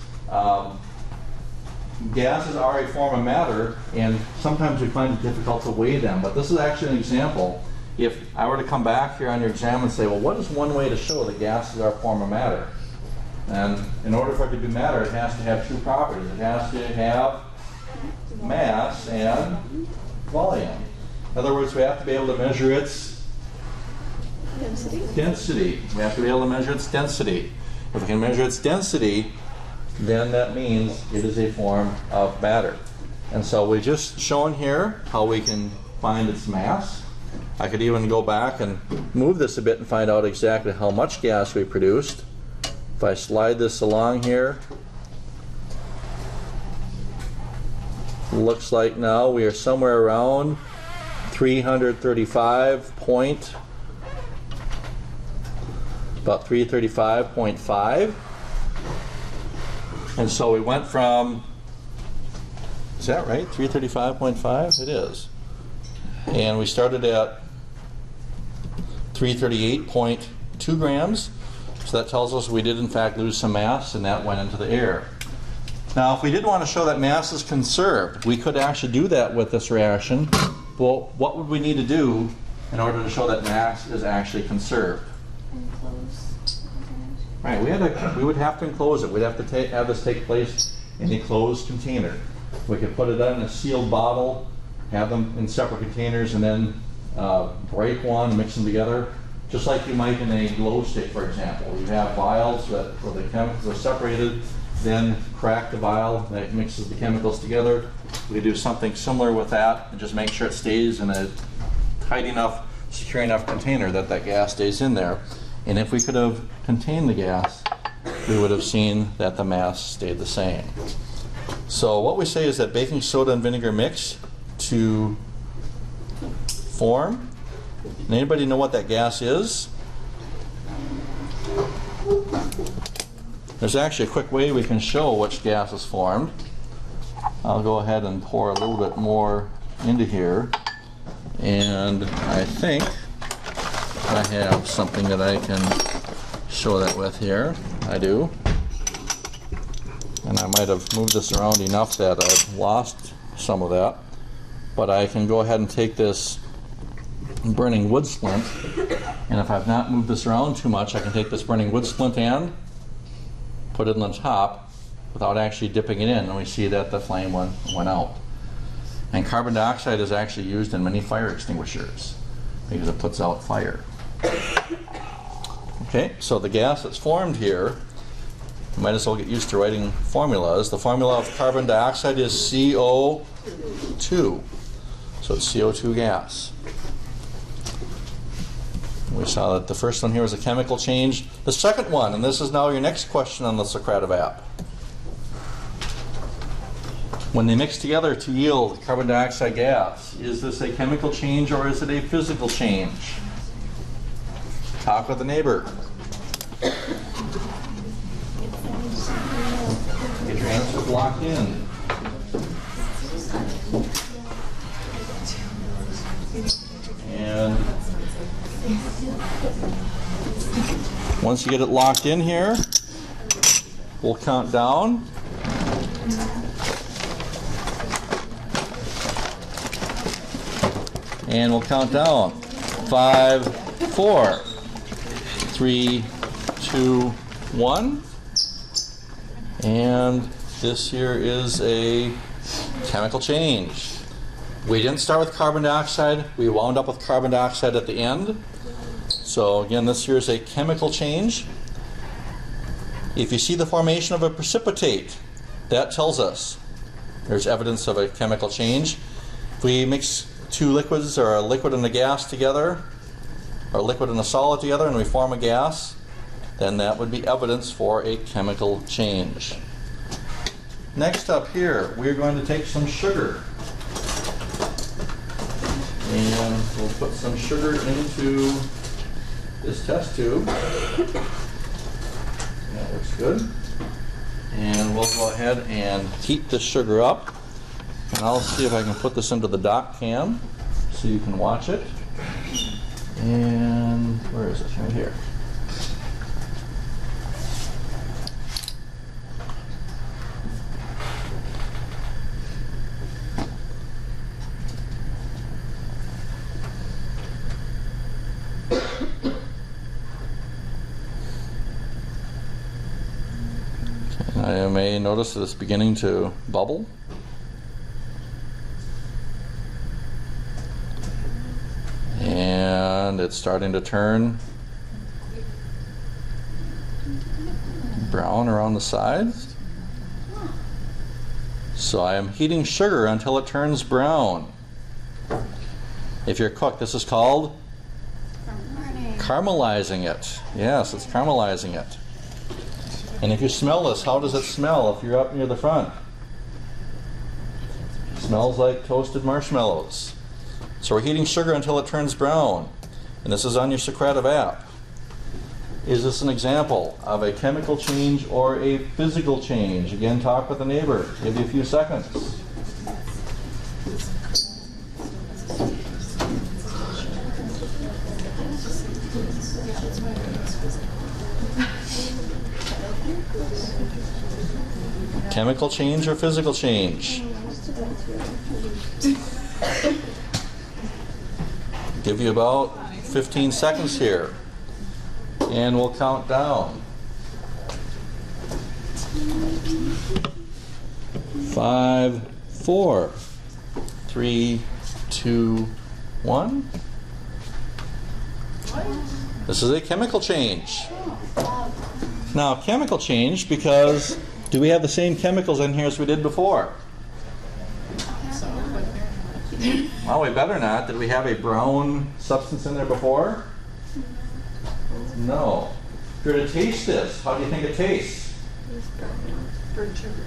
gases are a form of matter, and sometimes we find it difficult to weigh them. But this is actually an example. If I were to come back here on your exam and say, well, what is one way to show that gases are a form of matter? And in order for it to be matter, it has to have two properties. It has to have mass and volume. In other words, we have to be able to measure its density. We have to be able to measure its density. If we can measure its density, then that means it is a form of matter. And so we've just shown here how we can find its mass. I could even go back and move this a bit and find out exactly how much gas we produced. If I slide this along here, looks like now we are somewhere around 335.5. And so we went from, is that right? 335.5? It is. And we started at 338.2 grams. So that tells us we did in fact lose some mass, and that went into the air. Now, if we did want to show that mass is conserved, we could actually do that with this reaction. Well, what would we need to do in order to show that mass is actually conserved? Enclose. Right, we would have to enclose it. We'd have to have this take place in a closed container. We could put it in a sealed bottle, have them in separate containers, and then break one, mix them together, just like you might in a glow stick, for example. You have vials where the chemicals are separated, then crack the vial that mixes the chemicals together. We do something similar with that and just make sure it stays in a tight enough, secure enough container that that gas stays in there. And if we could have contained the gas, we would have seen that the mass stayed the same. So what we say is that baking soda and vinegar mix to form. And anybody know what that gas is? There's actually a quick way we can show which gas is formed. I'll go ahead and pour a little bit more into here. And I think I have something that I can show that with here. I do. And I might have moved this around enough that I've lost some of that. But I can go ahead and take this burning wood splint, and if I've not moved this around too much, I can take this burning wood splint and put it on the top without actually dipping it in, and we see that the flame went out. And carbon dioxide is actually used in many fire extinguishers because it puts out fire. Okay, so the gas that's formed here, you might as well get used to writing formulas. The formula of carbon dioxide is CO2. So it's CO2 gas. We saw that the first one here was a chemical change. The second one, and this is now your next question on the Socrative app. When they mix together to yield carbon dioxide gas, is this a chemical change or is it a physical change? Talk with the neighbor. Get your answers locked in. And once you get it locked in here, we'll count down. And we'll count down. 5, 4, 3, 2, 1. And this here is a chemical change. We didn't start with carbon dioxide. We wound up with carbon dioxide at the end. So again, this here is a chemical change. If you see the formation of a precipitate, that tells us there's evidence of a chemical change. If we mix two liquids, or a liquid and a gas together, or a liquid and a solid together, and we form a gas, then that would be evidence for a chemical change. Next up here, we're going to take some sugar. And we'll put some sugar into this test tube. That looks good. And we'll go ahead and heat this sugar up. And I'll see if I can put this into the dock cam so you can watch it. And where is it? Right here. I may notice that it's beginning to bubble. And it's starting to turn brown around the sides. So I am heating sugar until it turns brown. If you're a cook, this is called caramelizing it. Yes, it's caramelizing it. And if you smell this, how does it smell if you're up near the front? It smells like toasted marshmallows. So we're heating sugar until it turns brown. And this is on your Socrative app. Is this an example of a chemical change or a physical change? Again, talk with the neighbor. Give you a few seconds. Chemical change or physical change? Give you about 15 seconds here. And we'll count down. 5, 4, 3, 2, 1. This is a chemical change. Now, chemical change because do we have the same chemicals in here as we did before? Well, we better not. Did we have a brown substance in there before? No. If you were to taste this, how do you think it tastes? Burnt sugar.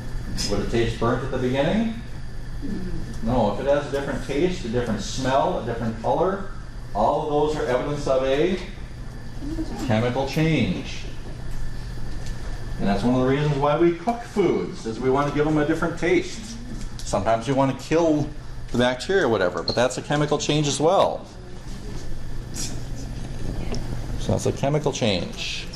Would it taste burnt at the beginning? No. If it has a different taste, a different smell, a different color, all of those are evidence of a chemical change. And that's one of the reasons why we cook foods, is we want to give them a different taste. Sometimes we want to kill the bacteria or whatever, but that's a chemical change as well. So that's a chemical change.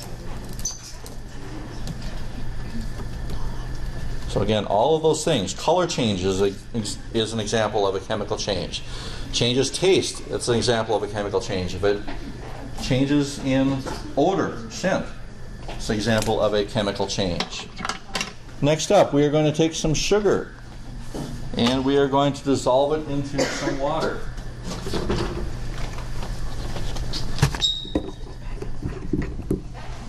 So again, all of those things. Color change is an example of a chemical change. Changes taste, that's an example of a chemical change. If it changes in odor, scent, it's an example of a chemical change. Next up, we are going to take some sugar and we are going to dissolve it into some water.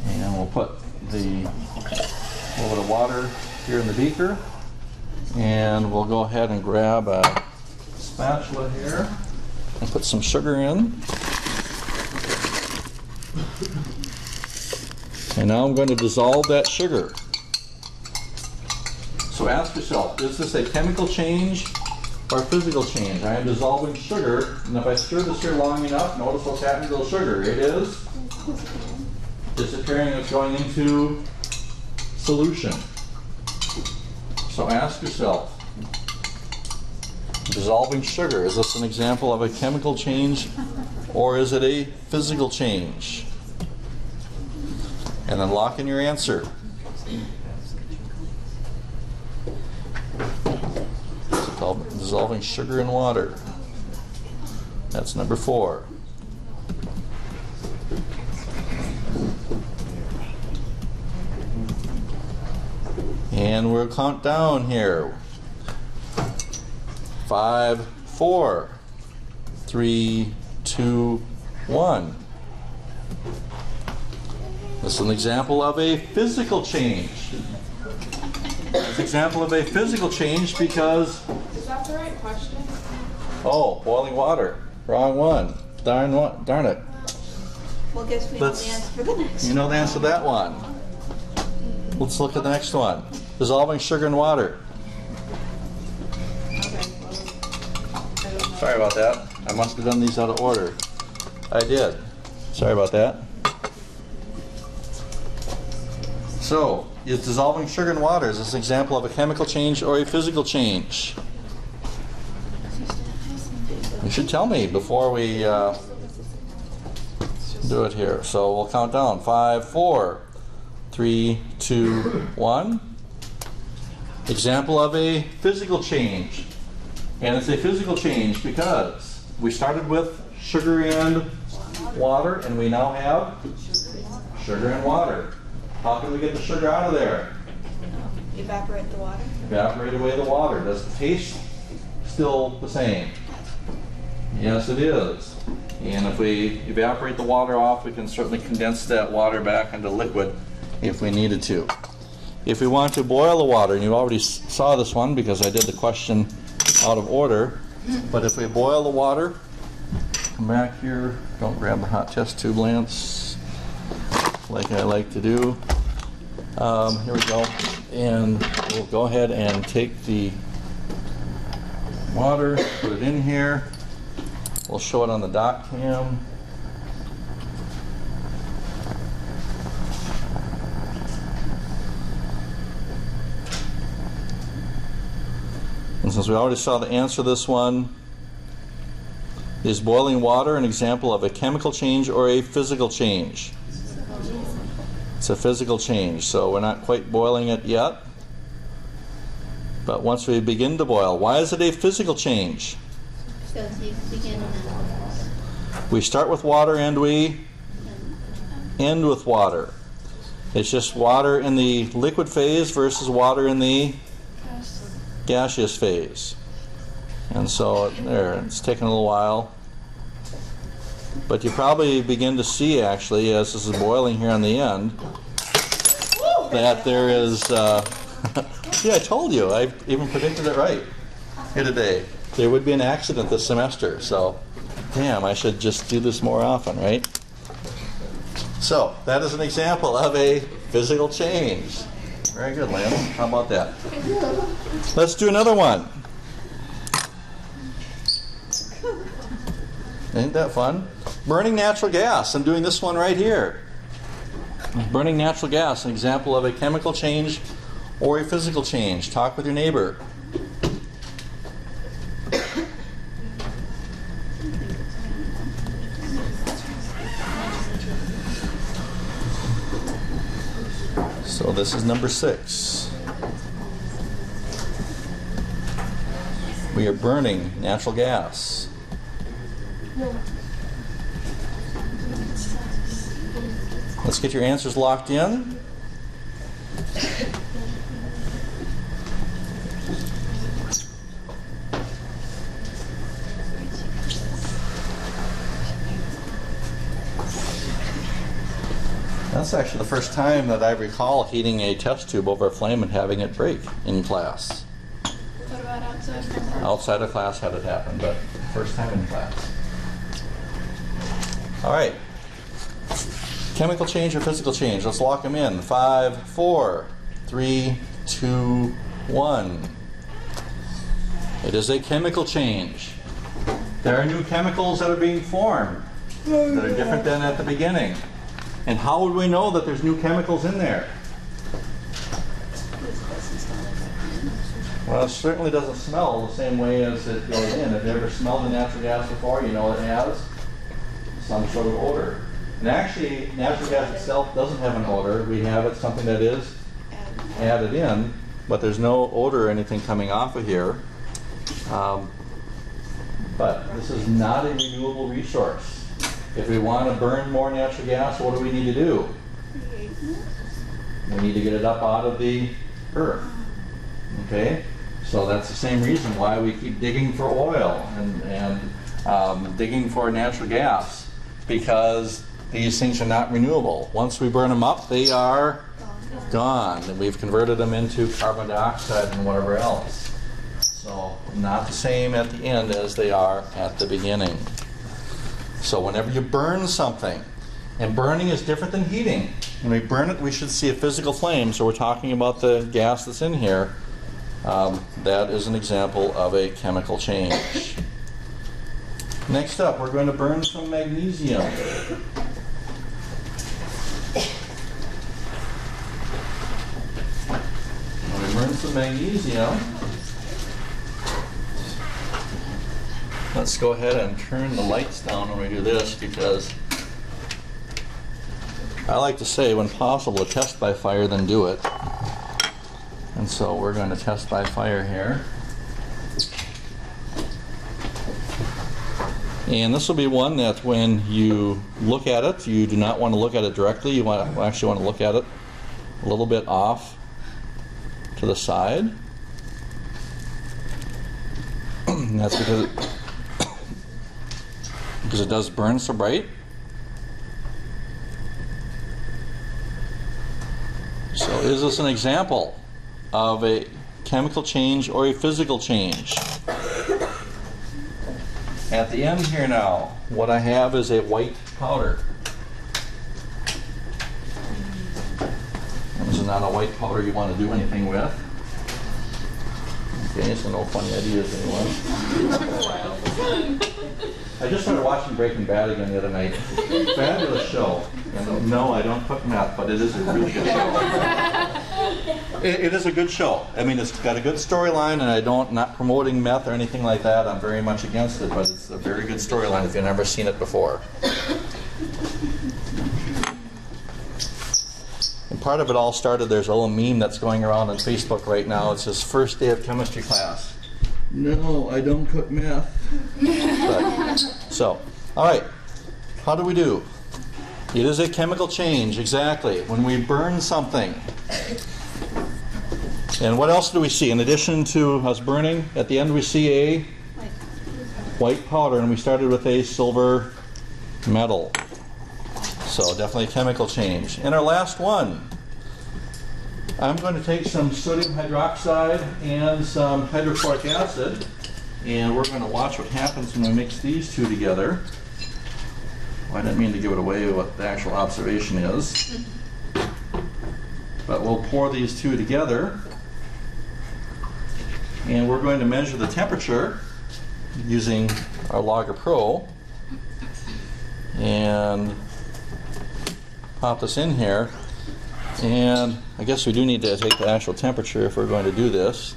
And we'll put a little bit of water here in the beaker, and we'll go ahead and grab a spatula here and put some sugar in. And now I'm going to dissolve that sugar. So ask yourself, is this a chemical change or a physical change? I am dissolving sugar, and if I stir this here long enough, notice what's happening to the sugar. It is disappearing, it's going into solution. So ask yourself, dissolving sugar, is this an example of a chemical change or is it a physical change? And then lock in your answer. Dissolving sugar in water. That's number 4. And we'll count down here. 5, 4, 3, 2, 1. This is an example of a physical change. It's an example of a physical change because... Is that the right question? Oh, boiling water. Wrong one. Darn it. Well, guess we know the answer for the next one. You know the answer to that one. Let's look at the next one. Dissolving sugar in water. Sorry about that. I must have done these out of order. I did. Sorry about that. So, is dissolving sugar in water, is this an example of a chemical change or a physical change? You should tell me before we do it here. So we'll count down. 5, 4, 3, 2, 1. Example of a physical change. And it's a physical change because we started with sugar and water, and we now have sugar and water. How can we get the sugar out of there? Evaporate the water. Evaporate away the water. Does the taste still the same? Yes, it is. And if we evaporate the water off, we can certainly condense that water back into liquid if we needed to. If we want to boil the water, and you already saw this one because I did the question out of order, but if we boil the water, come back here. Don't grab the hot test tube, Lance, like I like to do. Here we go. And we'll go ahead and take the water, put it in here. We'll show it on the dock cam. And since we already saw the answer to this one, is boiling water an example of a chemical change or a physical change? It's a physical change, so we're not quite boiling it yet. But once we begin to boil, why is it a physical change? Because you begin We start with water and we end with water. It's just water in the liquid phase versus water in the gaseous phase. And so there, it's taken a little while. But you probably begin to see, actually, as this is boiling here on the end, that there is, yeah, I told you, I even predicted it right here today. There would be an accident this semester, so damn, I should just do this more often, right? So, that is an example of a physical change. Very good, Lance. How about that? Let's do another one. Ain't that fun? Burning natural gas. I'm doing this one right here. Burning natural gas, an example of a chemical change or a physical change. Talk with your neighbor. So this is number 6. We are burning natural gas. Let's get your answers locked in. That's actually the first time that I recall heating a test tube over a flame and having it break in class. What about outside from class? Outside of class had it happen, but first time in class. All right. Chemical change or physical change? Let's lock them in. 5, 4, 3, 2, 1. It is a chemical change. There are new chemicals that are being formed that are different than at the beginning. And how would we know that there's new chemicals in there? Well, it certainly doesn't smell the same way as it goes in. If you ever smelled a natural gas before, you know it has some sort of odor. And actually, natural gas itself doesn't have an odor. We have it, something that is added in, but there's no odor or anything coming off of here. But this is not a renewable resource. If we want to burn more natural gas, what do we need to do? We need to get it up out of the earth. Okay? So that's the same reason why we keep digging for oil and digging for natural gas, because these things are not renewable. Once we burn them up, they are gone. And we've converted them into carbon dioxide and whatever else. So not the same at the end as they are at the beginning. So whenever you burn something, and burning is different than heating. When we burn it, we should see a physical flame. So we're talking about the gas that's in here. That is an example of a chemical change. Next up, we're going to burn some magnesium. When we burn some magnesium, let's go ahead and turn the lights down when we do this, because I like to say, when possible, test by fire, then do it. And so we're going to test by fire here. And this will be one that when you look at it, you do not want to look at it directly. You actually want to look at it a little bit off to the side. And that's because it does burn so bright. So is this an example of a chemical change or a physical change? At the end here now, what I have is a white powder. This is not a white powder you want to do anything with. Okay, so no funny ideas, anyone? I just started watching Breaking Bad again the other night. Fabulous show. And no, I don't cook meth, but it is a really good show. It is a good show. I mean, it's got a good storyline, and not promoting meth or anything like that. I'm very much against it, but it's a very good storyline if you've never seen it before. And part of it all started, there's a little meme that's going around on Facebook right now. It says, first day of chemistry class. No, I don't cook meth. All right, how do we do? It is a chemical change, exactly. When we burn something. And what else do we see? In addition to us burning, at the end we see a white powder, and we started with a silver metal. So definitely a chemical change. And our last one, I'm going to take some sodium hydroxide and some hydrochloric acid, and we're going to watch what happens when we mix these two together. Well, I didn't mean to give it away what the actual observation is. But we'll pour these two together, and we're going to measure the temperature using our Logger Pro, and pop this in here. And I guess we do need to take the actual temperature if we're going to do this.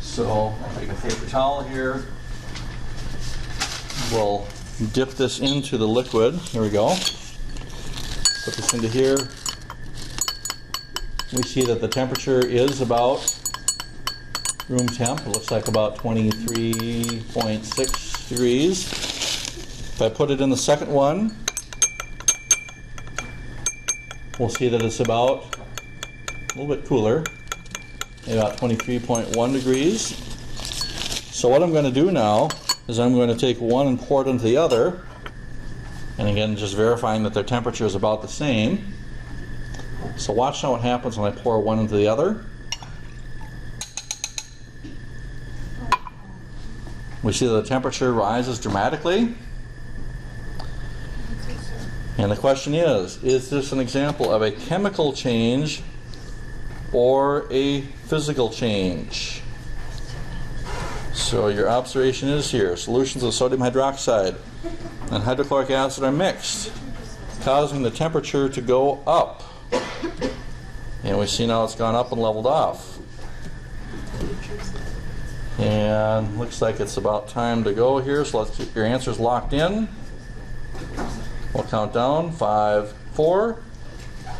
So I'll take a paper towel here. We'll dip this into the liquid. Here we go. Put this into here. We see that the temperature is about room temp. It looks like about 23.6 degrees. If I put it in the second one, we'll see that it's about a little bit cooler, about 23.1 degrees. So what I'm going to do now is I'm going to take one and pour it into the other, and again just verifying that their temperature is about the same. So watch now what happens when I pour one into the other. We see that the temperature rises dramatically. And the question is this an example of a chemical change or a physical change? So your observation is here. Solutions of sodium hydroxide and hydrochloric acid are mixed, causing the temperature to go up. And we see now it's gone up and leveled off. And looks like it's about time to go here, so let's get your answers locked in. We'll count down. 5, 4,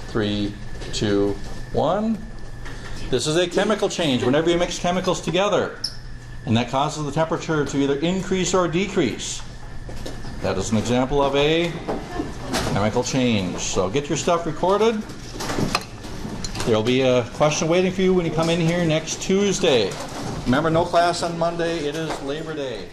3, 2, 1. This is a chemical change. Whenever you mix chemicals together, and that causes the temperature to either increase or decrease. That is an example of a chemical change. So get your stuff recorded. There will be a question waiting for you when you come in here next Tuesday. Remember, no class on Monday. It is Labor Day.